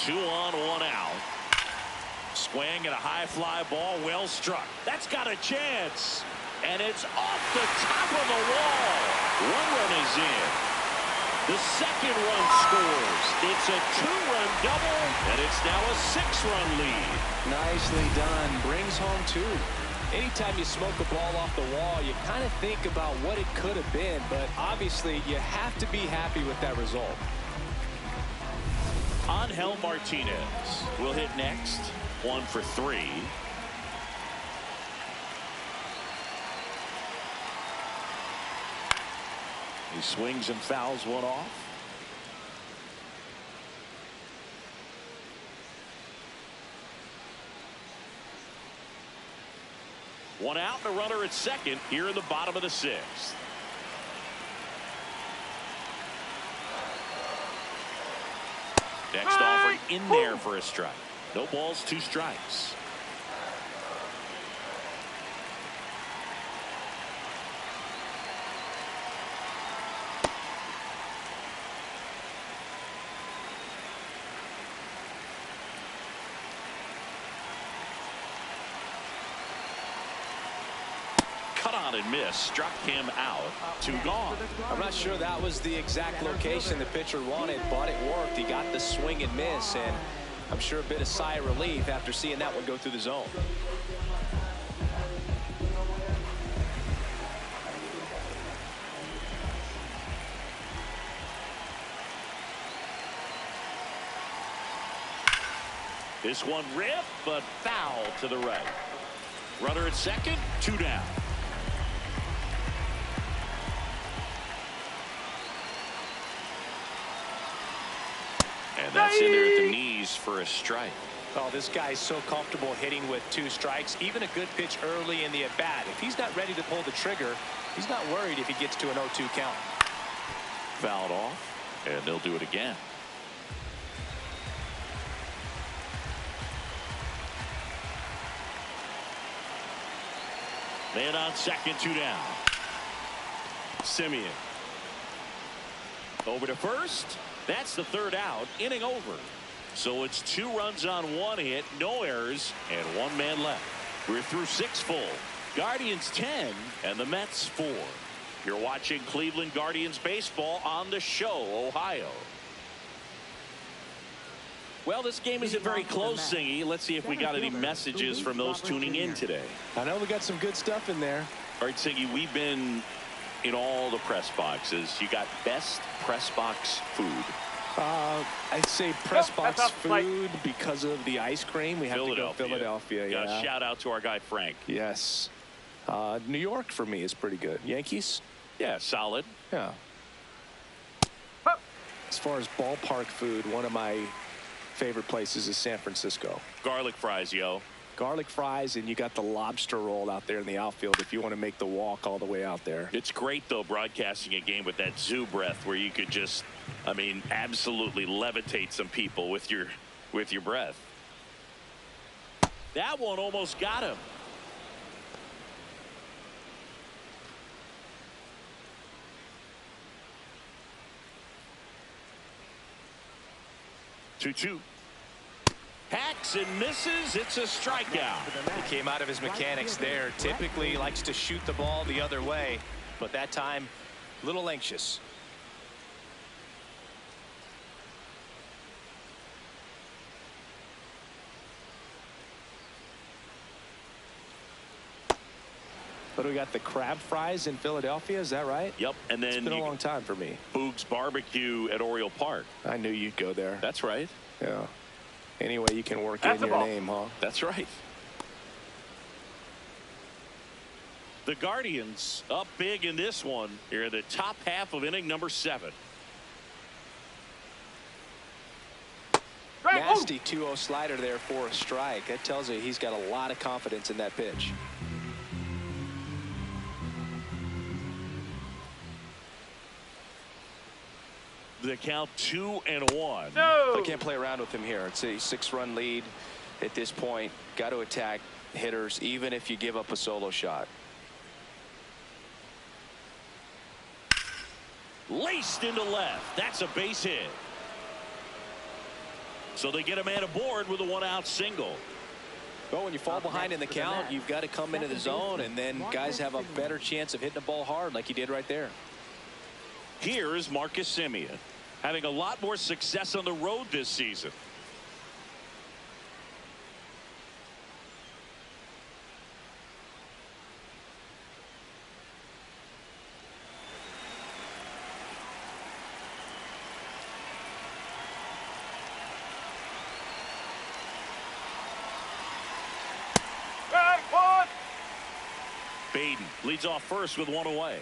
Two on, one out. Swing and a high fly ball, well struck. That's got a chance. And it's off the top of the wall. One run is in. The second run scores. It's a 2-run double, and it's now a 6-run lead. Nicely done. Brings home 2. Anytime you smoke a ball off the wall, you kind of think about what it could have been, but obviously you have to be happy with that result. Angel Martinez will hit next. 1 for 3. He swings and fouls one off. One out and a runner at second here in the bottom of the 6th. Next offering in there for a strike. No balls, 2 strikes. Cut on and miss. Struck him out. 2 gone. I'm not sure that was the exact location the pitcher wanted, but it worked. He got the swing and miss, and I'm sure a bit of sigh of relief after seeing that one go through the zone. This one ripped, but foul to the right. Runner at second, 2 down. And that's in there at the knees for a strike. Oh, this guy's so comfortable hitting with 2 strikes. Even a good pitch early in the at-bat. If he's not ready to pull the trigger, he's not worried if he gets to an 0-2 count. Fouled off, and they'll do it again. Man on second, 2 down. Simeon. Over to first. That's the 3rd out. Inning over. So it's 2 runs on 1 hit, no errors, and 1 man left. We're through 6 full. Guardians 10 and the Mets 4. You're watching Cleveland Guardians baseball on the show, Ohio. Well, this game isn't very close, Singy. Let's see if we got any messages from those tuning in today. I know we got some good stuff in there. All right, Singy, we've been in all the press boxes. You got best press box food. I'd say press box that's food because of the ice cream. We have to go Philadelphia. Got Yeah. a shout out to our guy Frank. Yes. New York for me is pretty good. Yankees? Yeah, solid. Yeah. As far as ballpark food, one of my favorite places is San Francisco. Garlic fries, yo. Garlic fries, and you got the lobster roll out there in the outfield if you want to make the walk all the way out there. It's great, though, broadcasting a game with that zoo breath where you could just, I mean, absolutely levitate some people with your breath. That one almost got him. Two. Hacks and misses. It's a strikeout. He came out of his mechanics there. Typically likes to shoot the ball the other way, but that time a little anxious. But we got the crab fries in Philadelphia, is that right? Yep, and then it's been a long time for me. Boog's Barbecue at Oriole Park. I knew you'd go there. That's right. Yeah. Any way you can work in your name, huh? That's right. The Guardians up big in this one here in the top half of inning number 7. Nasty 2-0 slider there for a strike. That tells you he's got a lot of confidence in that pitch. The count 2-1. No. I can't play around with him here. It's a 6-run lead at this point. Got to attack hitters even if you give up a solo shot. Laced into left. That's a base hit. So they get a man aboard with a 1-out single. Well, when you fall behind in the count, you've got to come into the zone, and then guys have a better chance of hitting the ball hard like you did right there. Here is Marcus Semien, having a lot more success on the road this season. Baden leads off first with 1 away.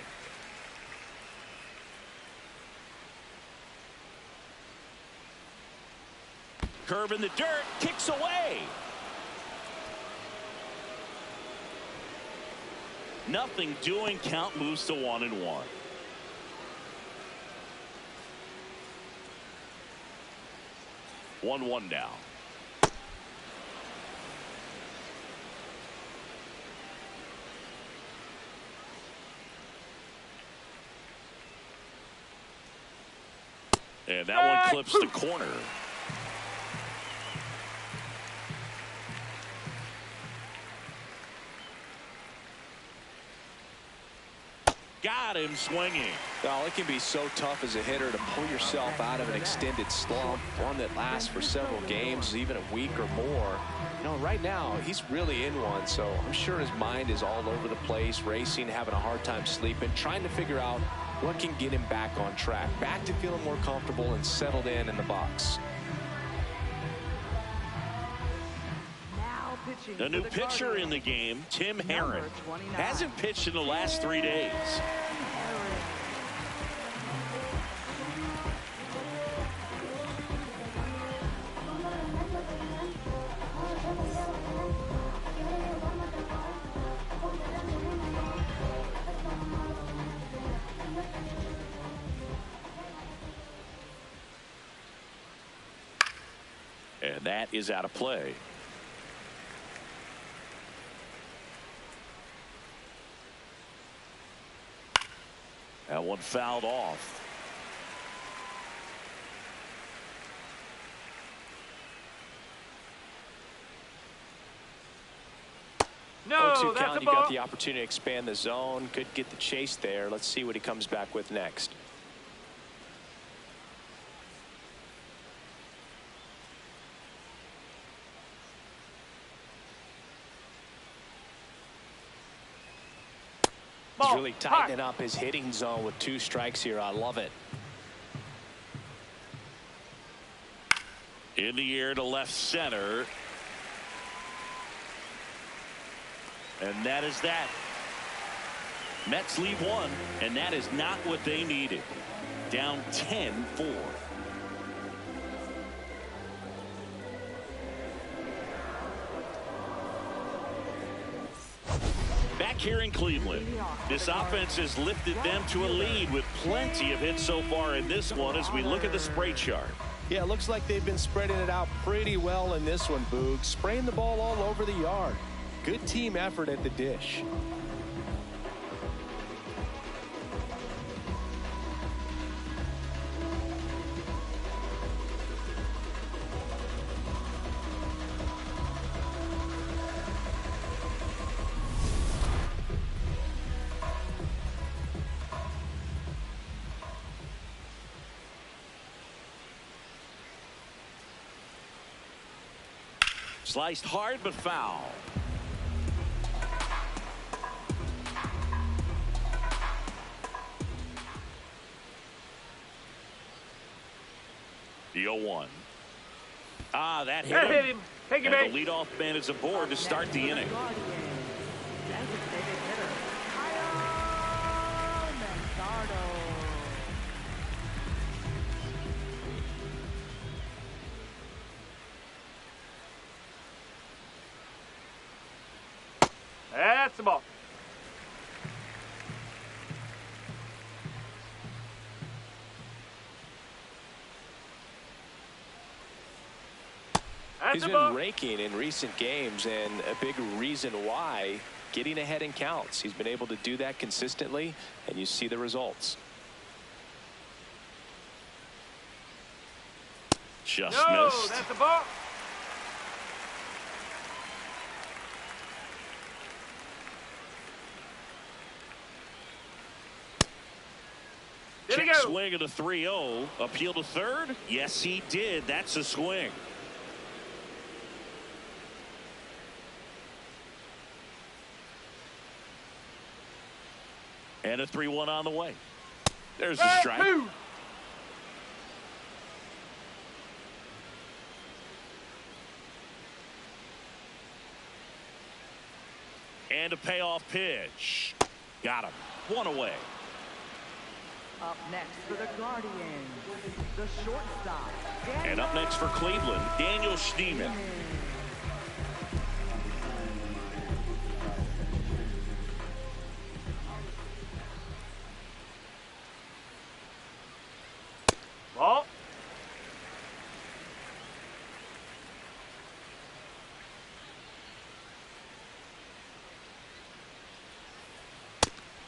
Curve in the dirt, kicks away. Nothing doing. Count moves to 1-1. One now. And that one clips the corner. Got him swinging. Well, it can be so tough as a hitter to pull yourself out of an extended slump, one that lasts for several games, even a week or more. You know, right now, he's really in one, so I'm sure his mind is all over the place, racing, having a hard time sleeping, trying to figure out what can get him back on track, back to feeling more comfortable and settled in the box. The new pitcher in the game, Tim Herron, hasn't pitched in the last 3 days. And that is out of play. That one fouled off. No, 0-2 that's count. a You got ball. the opportunity to expand the zone. Could get the chase there. Let's see what he comes back with next. He's really tightening up his hitting zone with 2 strikes here. I love it. In the air to left center. And that is that. Mets lead one, and that is not what they needed. Down 10-4. Back here in Cleveland, this offense has lifted them to a lead with plenty of hits so far in this one as we look at the spray chart. Yeah, it looks like they've been spreading it out pretty well in this one, Boog. Spraying the ball all over the yard. Good team effort at the dish. Sliced hard but foul. The 0-1. That hit Hit him. Take him, and the leadoff man is aboard to start the inning. That's the ball. He's been raking in recent games, and a big reason why, getting ahead in counts. He's been able to do that consistently, and you see the results. Just No, missed. that's the ball. Check swing at a 3-0. Appeal to third? Yes, he did. That's a swing. And a 3-1 on the way. There's the strike. And a payoff pitch. Got him. One away. Up next for the Guardians, the shortstop. And up next for Cleveland, Daniel Schneemann. Ball.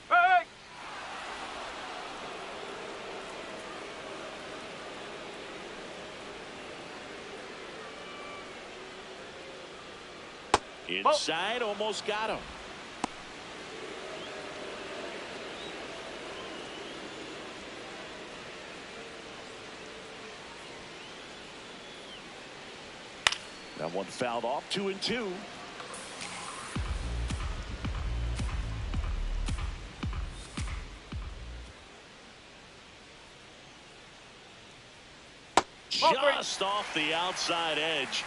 Hey! Inside, almost got him. That one fouled off. 2-2. Just off the outside edge.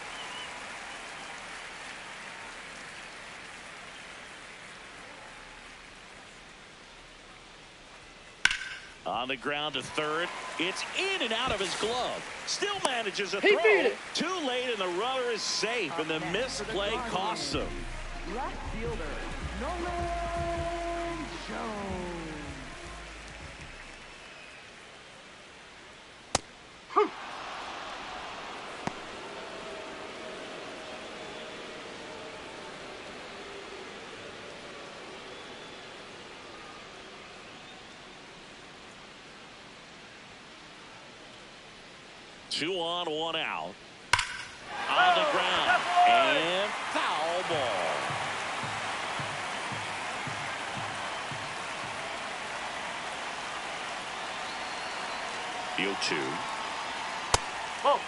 On the ground to third. It's in and out of his glove. Still manages a throw. Too late, and the runner is safe, and the misplay costs him. Left fielder, Nolan Jones. Two on, one out. On the ground. And foul ball. The 0-2. Ball.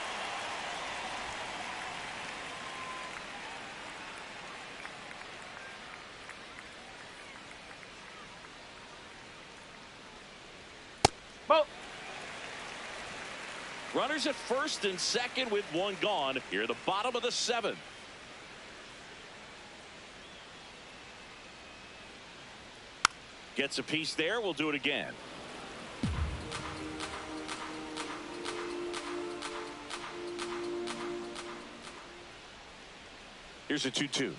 Ball. Runners at first and second with one gone. Here at the bottom of the seventh. Gets a piece there. We'll do it again. Here's a 2-2.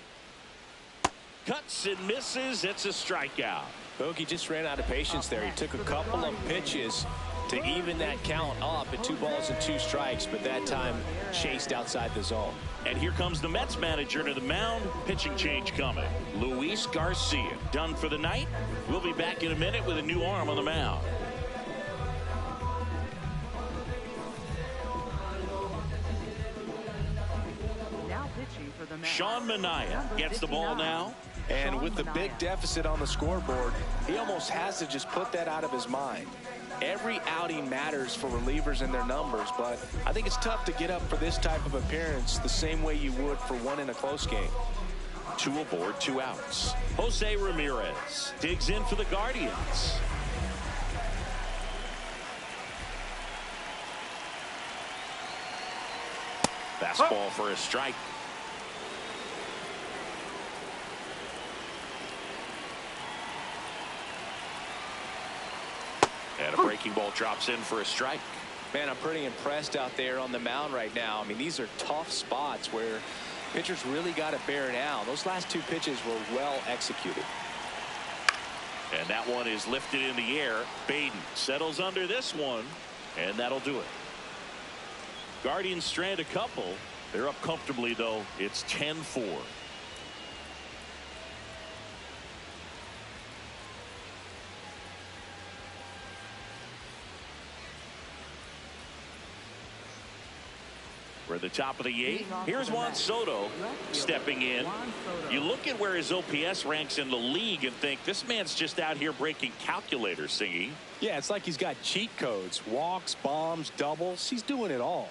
Cuts and misses. It's a strikeout. Bogey just ran out of patience there. He took a couple of pitches to even that count up at 2 balls and 2 strikes, but that time chased outside the zone. And here comes the Mets manager to the mound. Pitching change coming. Luis Garcia done for the night. We'll be back in a minute with a new arm on the mound. Now pitching for the Mets. Sean Manaea gets the ball now. And with the big deficit on the scoreboard, he almost has to just put that out of his mind. Every outing matters for relievers and their numbers, but I think it's tough to get up for this type of appearance the same way you would for one in a close game. 2 aboard, 2 outs. Jose Ramirez digs in for the Guardians. Fastball for a strike. And a breaking ball drops in for a strike. Man, I'm pretty impressed out there on the mound right now. I mean, these are tough spots where pitchers really got to bear down. Those last 2 pitches were well executed. And that one is lifted in the air. Baden settles under this one, and that'll do it. Guardians strand a couple. They're up comfortably, though. It's 10-4. We're at the top of the 8th. Here's Juan Soto stepping in. You look at where his OPS ranks in the league and think this man's just out here breaking calculators, Singy. Yeah, it's like he's got cheat codes. Walks, bombs, doubles. He's doing it all.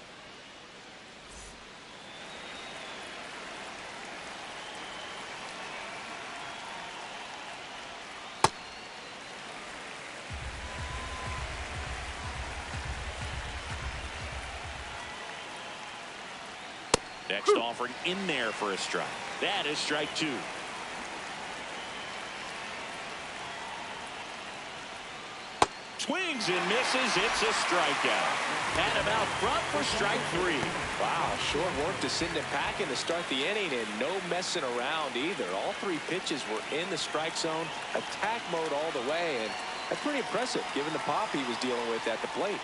Next offering in there for a strike. That is strike 2. Swings and misses. It's a strikeout. And about front for strike 3. Wow, short work to send it packing to start the inning, and no messing around either. All 3 pitches were in the strike zone, attack mode all the way, and that's pretty impressive given the pop he was dealing with at the plate.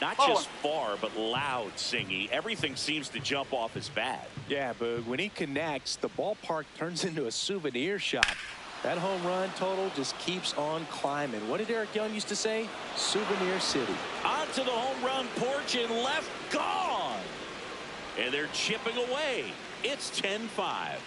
Not just far, but loud, Singy. Everything seems to jump off his bat. Yeah, Boog, when he connects, the ballpark turns into a souvenir shop. That home run total just keeps on climbing. What did Eric Young used to say? Souvenir City. Onto the home run porch and left, gone. And they're chipping away. It's 10-5.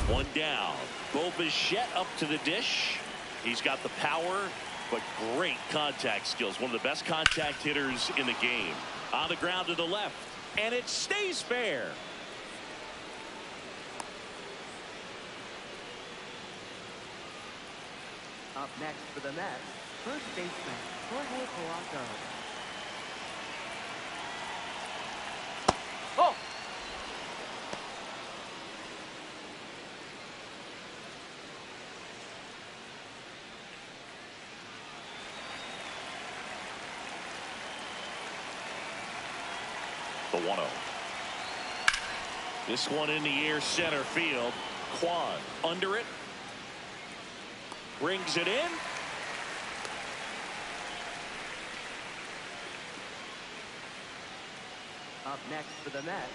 One down. Bo Bichette up to the dish. He's got the power, but great contact skills. One of the best contact hitters in the game. On the ground to the left, and it stays fair. Up next for the Mets, first baseman Jorge Polanco. Oh! The 1-0. This one in the air, center field. Kwan under it. Brings it in. Up next for the Mets,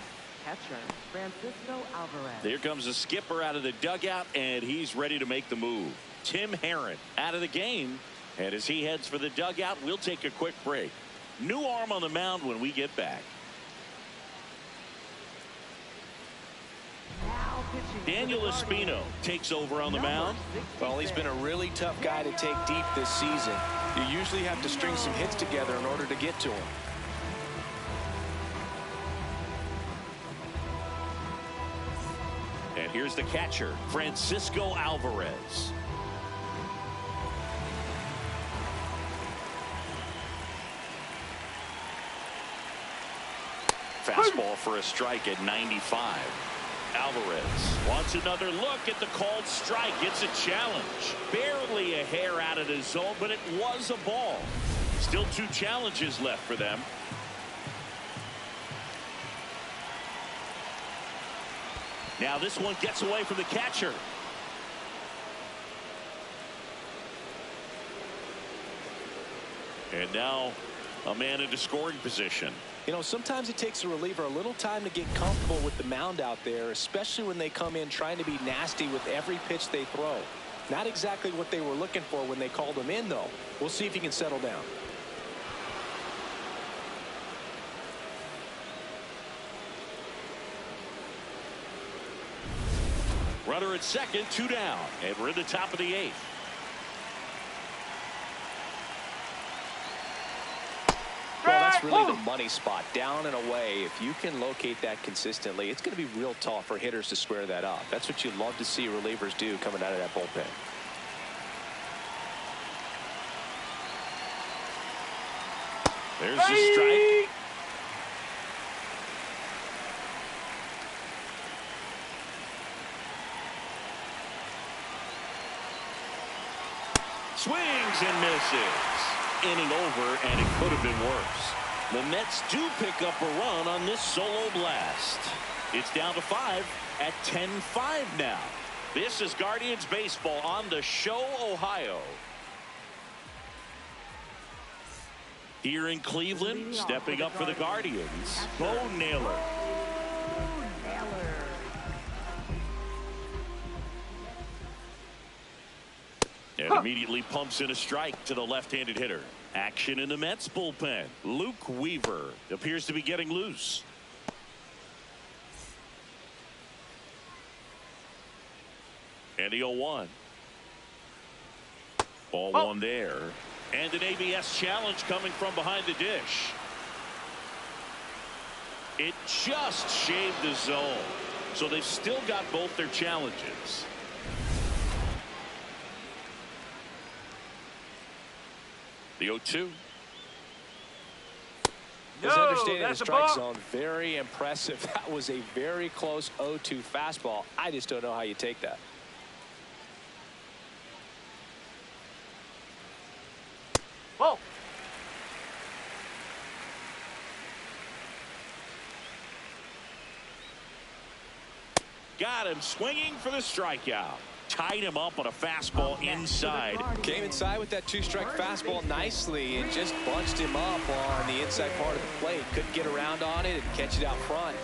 catcher Francisco Alvarez. There comes the skipper out of the dugout, and he's ready to make the move. Tim Herron out of the game, and as he heads for the dugout, we'll take a quick break. New arm on the mound when we get back. Daniel Espino takes over on the mound. Well, he's been a really tough guy to take deep this season. You usually have to string some hits together in order to get to him. And here's the catcher, Francisco Alvarez. Fastball for a strike at 95. Alvarez wants another look at the called strike. It's a challenge. Barely a hair out of the zone, but it was a ball. Still 2 challenges left for them. Now this one gets away from the catcher. And now a man into scoring position. You know, sometimes it takes a reliever a little time to get comfortable with the mound out there, especially when they come in trying to be nasty with every pitch they throw. Not exactly what they were looking for when they called him in, though. We'll see if he can settle down. Runner at second, 2 down, and we're in the top of the 8th. Well, that's really the money spot, down and away. If you can locate that consistently, it's going to be real tough for hitters to square that up. That's what you love to see relievers do coming out of that bullpen. There's the strike. Swings and misses. Inning over, and it could have been worse. The Mets do pick up a run on this solo blast. It's down to 5 at 10-5 now. This is Guardians baseball on the Show, Ohio. Here in Cleveland, stepping up for the Guardians, Bo Naylor. And immediately pumps in a strike to the left-handed hitter. Action in the Mets bullpen. Luke Weaver appears to be getting loose. And the 0-1. Ball 1 there. And an ABS challenge coming from behind the dish. It just shaved the zone. So they've still got both their challenges. The 0-2. His understanding of the strike zone, very impressive. That was a very close 0-2 fastball. I just don't know how you take that. Whoa. Got him swinging for the strikeout. Tied him up on a fastball inside. Came inside with that 2-strike fastball nicely and just bunched him up on the inside part of the plate. Couldn't get around on it and catch it out front.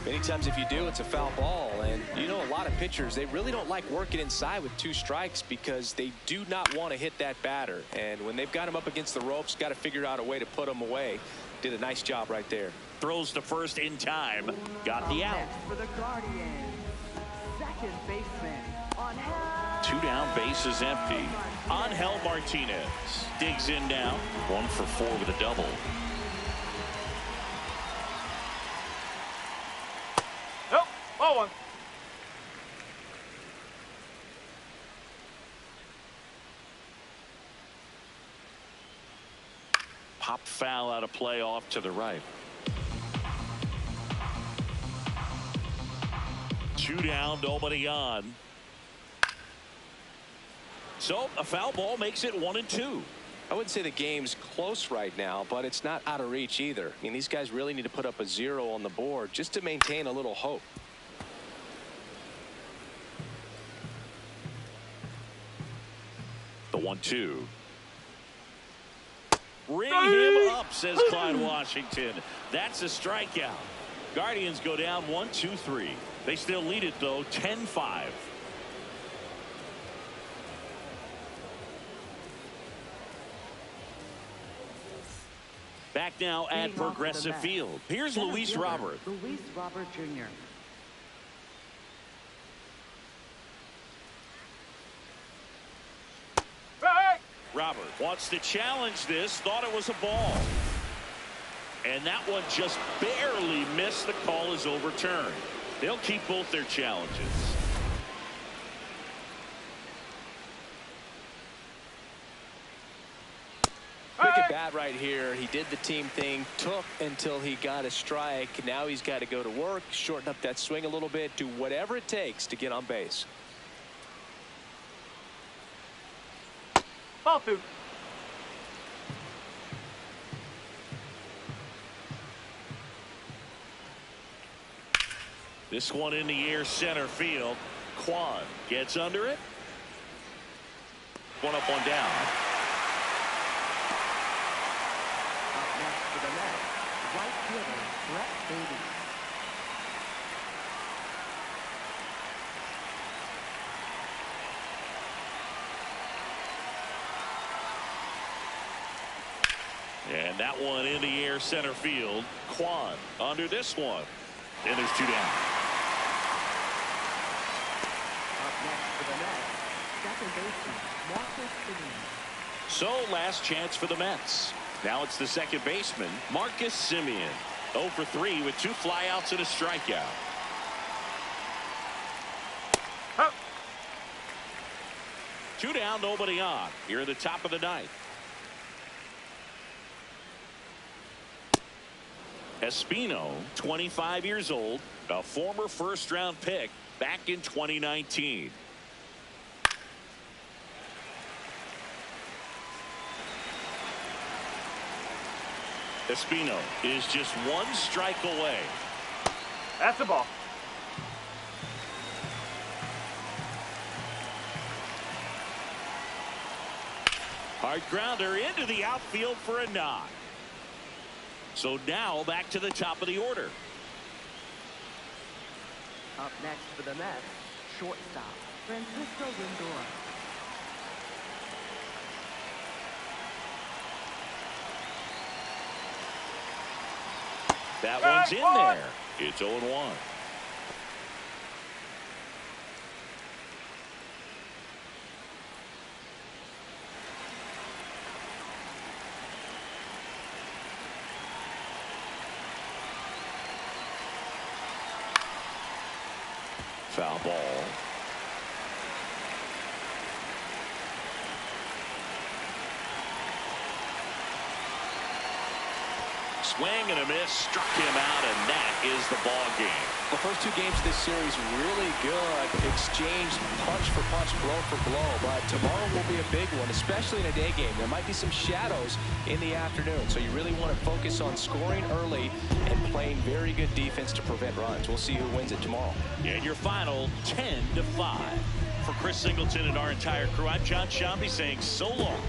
Many times if you do, it's a foul ball. And you know, a lot of pitchers, they really don't like working inside with 2 strikes because they do not want to hit that batter. And when they've got him up against the ropes, got to figure out a way to put him away. Did a nice job right there. Throws to first in time. Got the out. For the Guardians, second baseman. 2 down, base is empty. Angel Martinez digs in now. 1 for 4 with a double. Nope. Ball 1. Pop foul out of play off to the right. 2 down, nobody on. So a foul ball makes it 1-2. I wouldn't say the game's close right now, but it's not out of reach either. I mean, these guys really need to put up a 0 on the board just to maintain a little hope. The 1-2. Ring him up, says Clyde Washington. That's a strikeout. Guardians go down 1-2-3. They still lead it, though, 10-5. Back now at Progressive Field. Here's Luis Robert. Luis Robert Jr. Robert wants to challenge this. Thought it was a ball. And that one just barely missed. The call is overturned. They'll keep both their challenges. Big at bat right here. He did the team thing, took until he got a strike. Now he's got to go to work, shorten up that swing a little bit, do whatever it takes to get on base. Ball two. This one in the air, center field. Quan gets under it. One up, one down. Up next for the Mets, right fielder Brett Baty. And that one in the air, center field. Quan under this one. And there's two down. Up next for the Mets, second baseman Marcus Simeon. So last chance for the Mets. Now it's the second baseman, Marcus Simeon. 0 for 3 with 2 flyouts and a strikeout. Huh. 2 down, nobody on. Here in the top of the ninth. Espino, 25 years old, a former first-round pick back in 2019. Espino is just 1 strike away. That's the ball. Hard grounder into the outfield for a knock. So now back to the top of the order. Up next for the Mets, shortstop Francisco Lindor. That one's in there. It's 0-1. Foul ball. Swing and a miss, struck him out, and that is the ball game. The first 2 games of this series really good. Exchanged punch for punch, blow for blow. But tomorrow will be a big one, especially in a day game. There might be some shadows in the afternoon. So you really want to focus on scoring early and playing very good defense to prevent runs. We'll see who wins it tomorrow. And your final 10-5. For Chris Singleton and our entire crew, I'm John Shambi saying so long.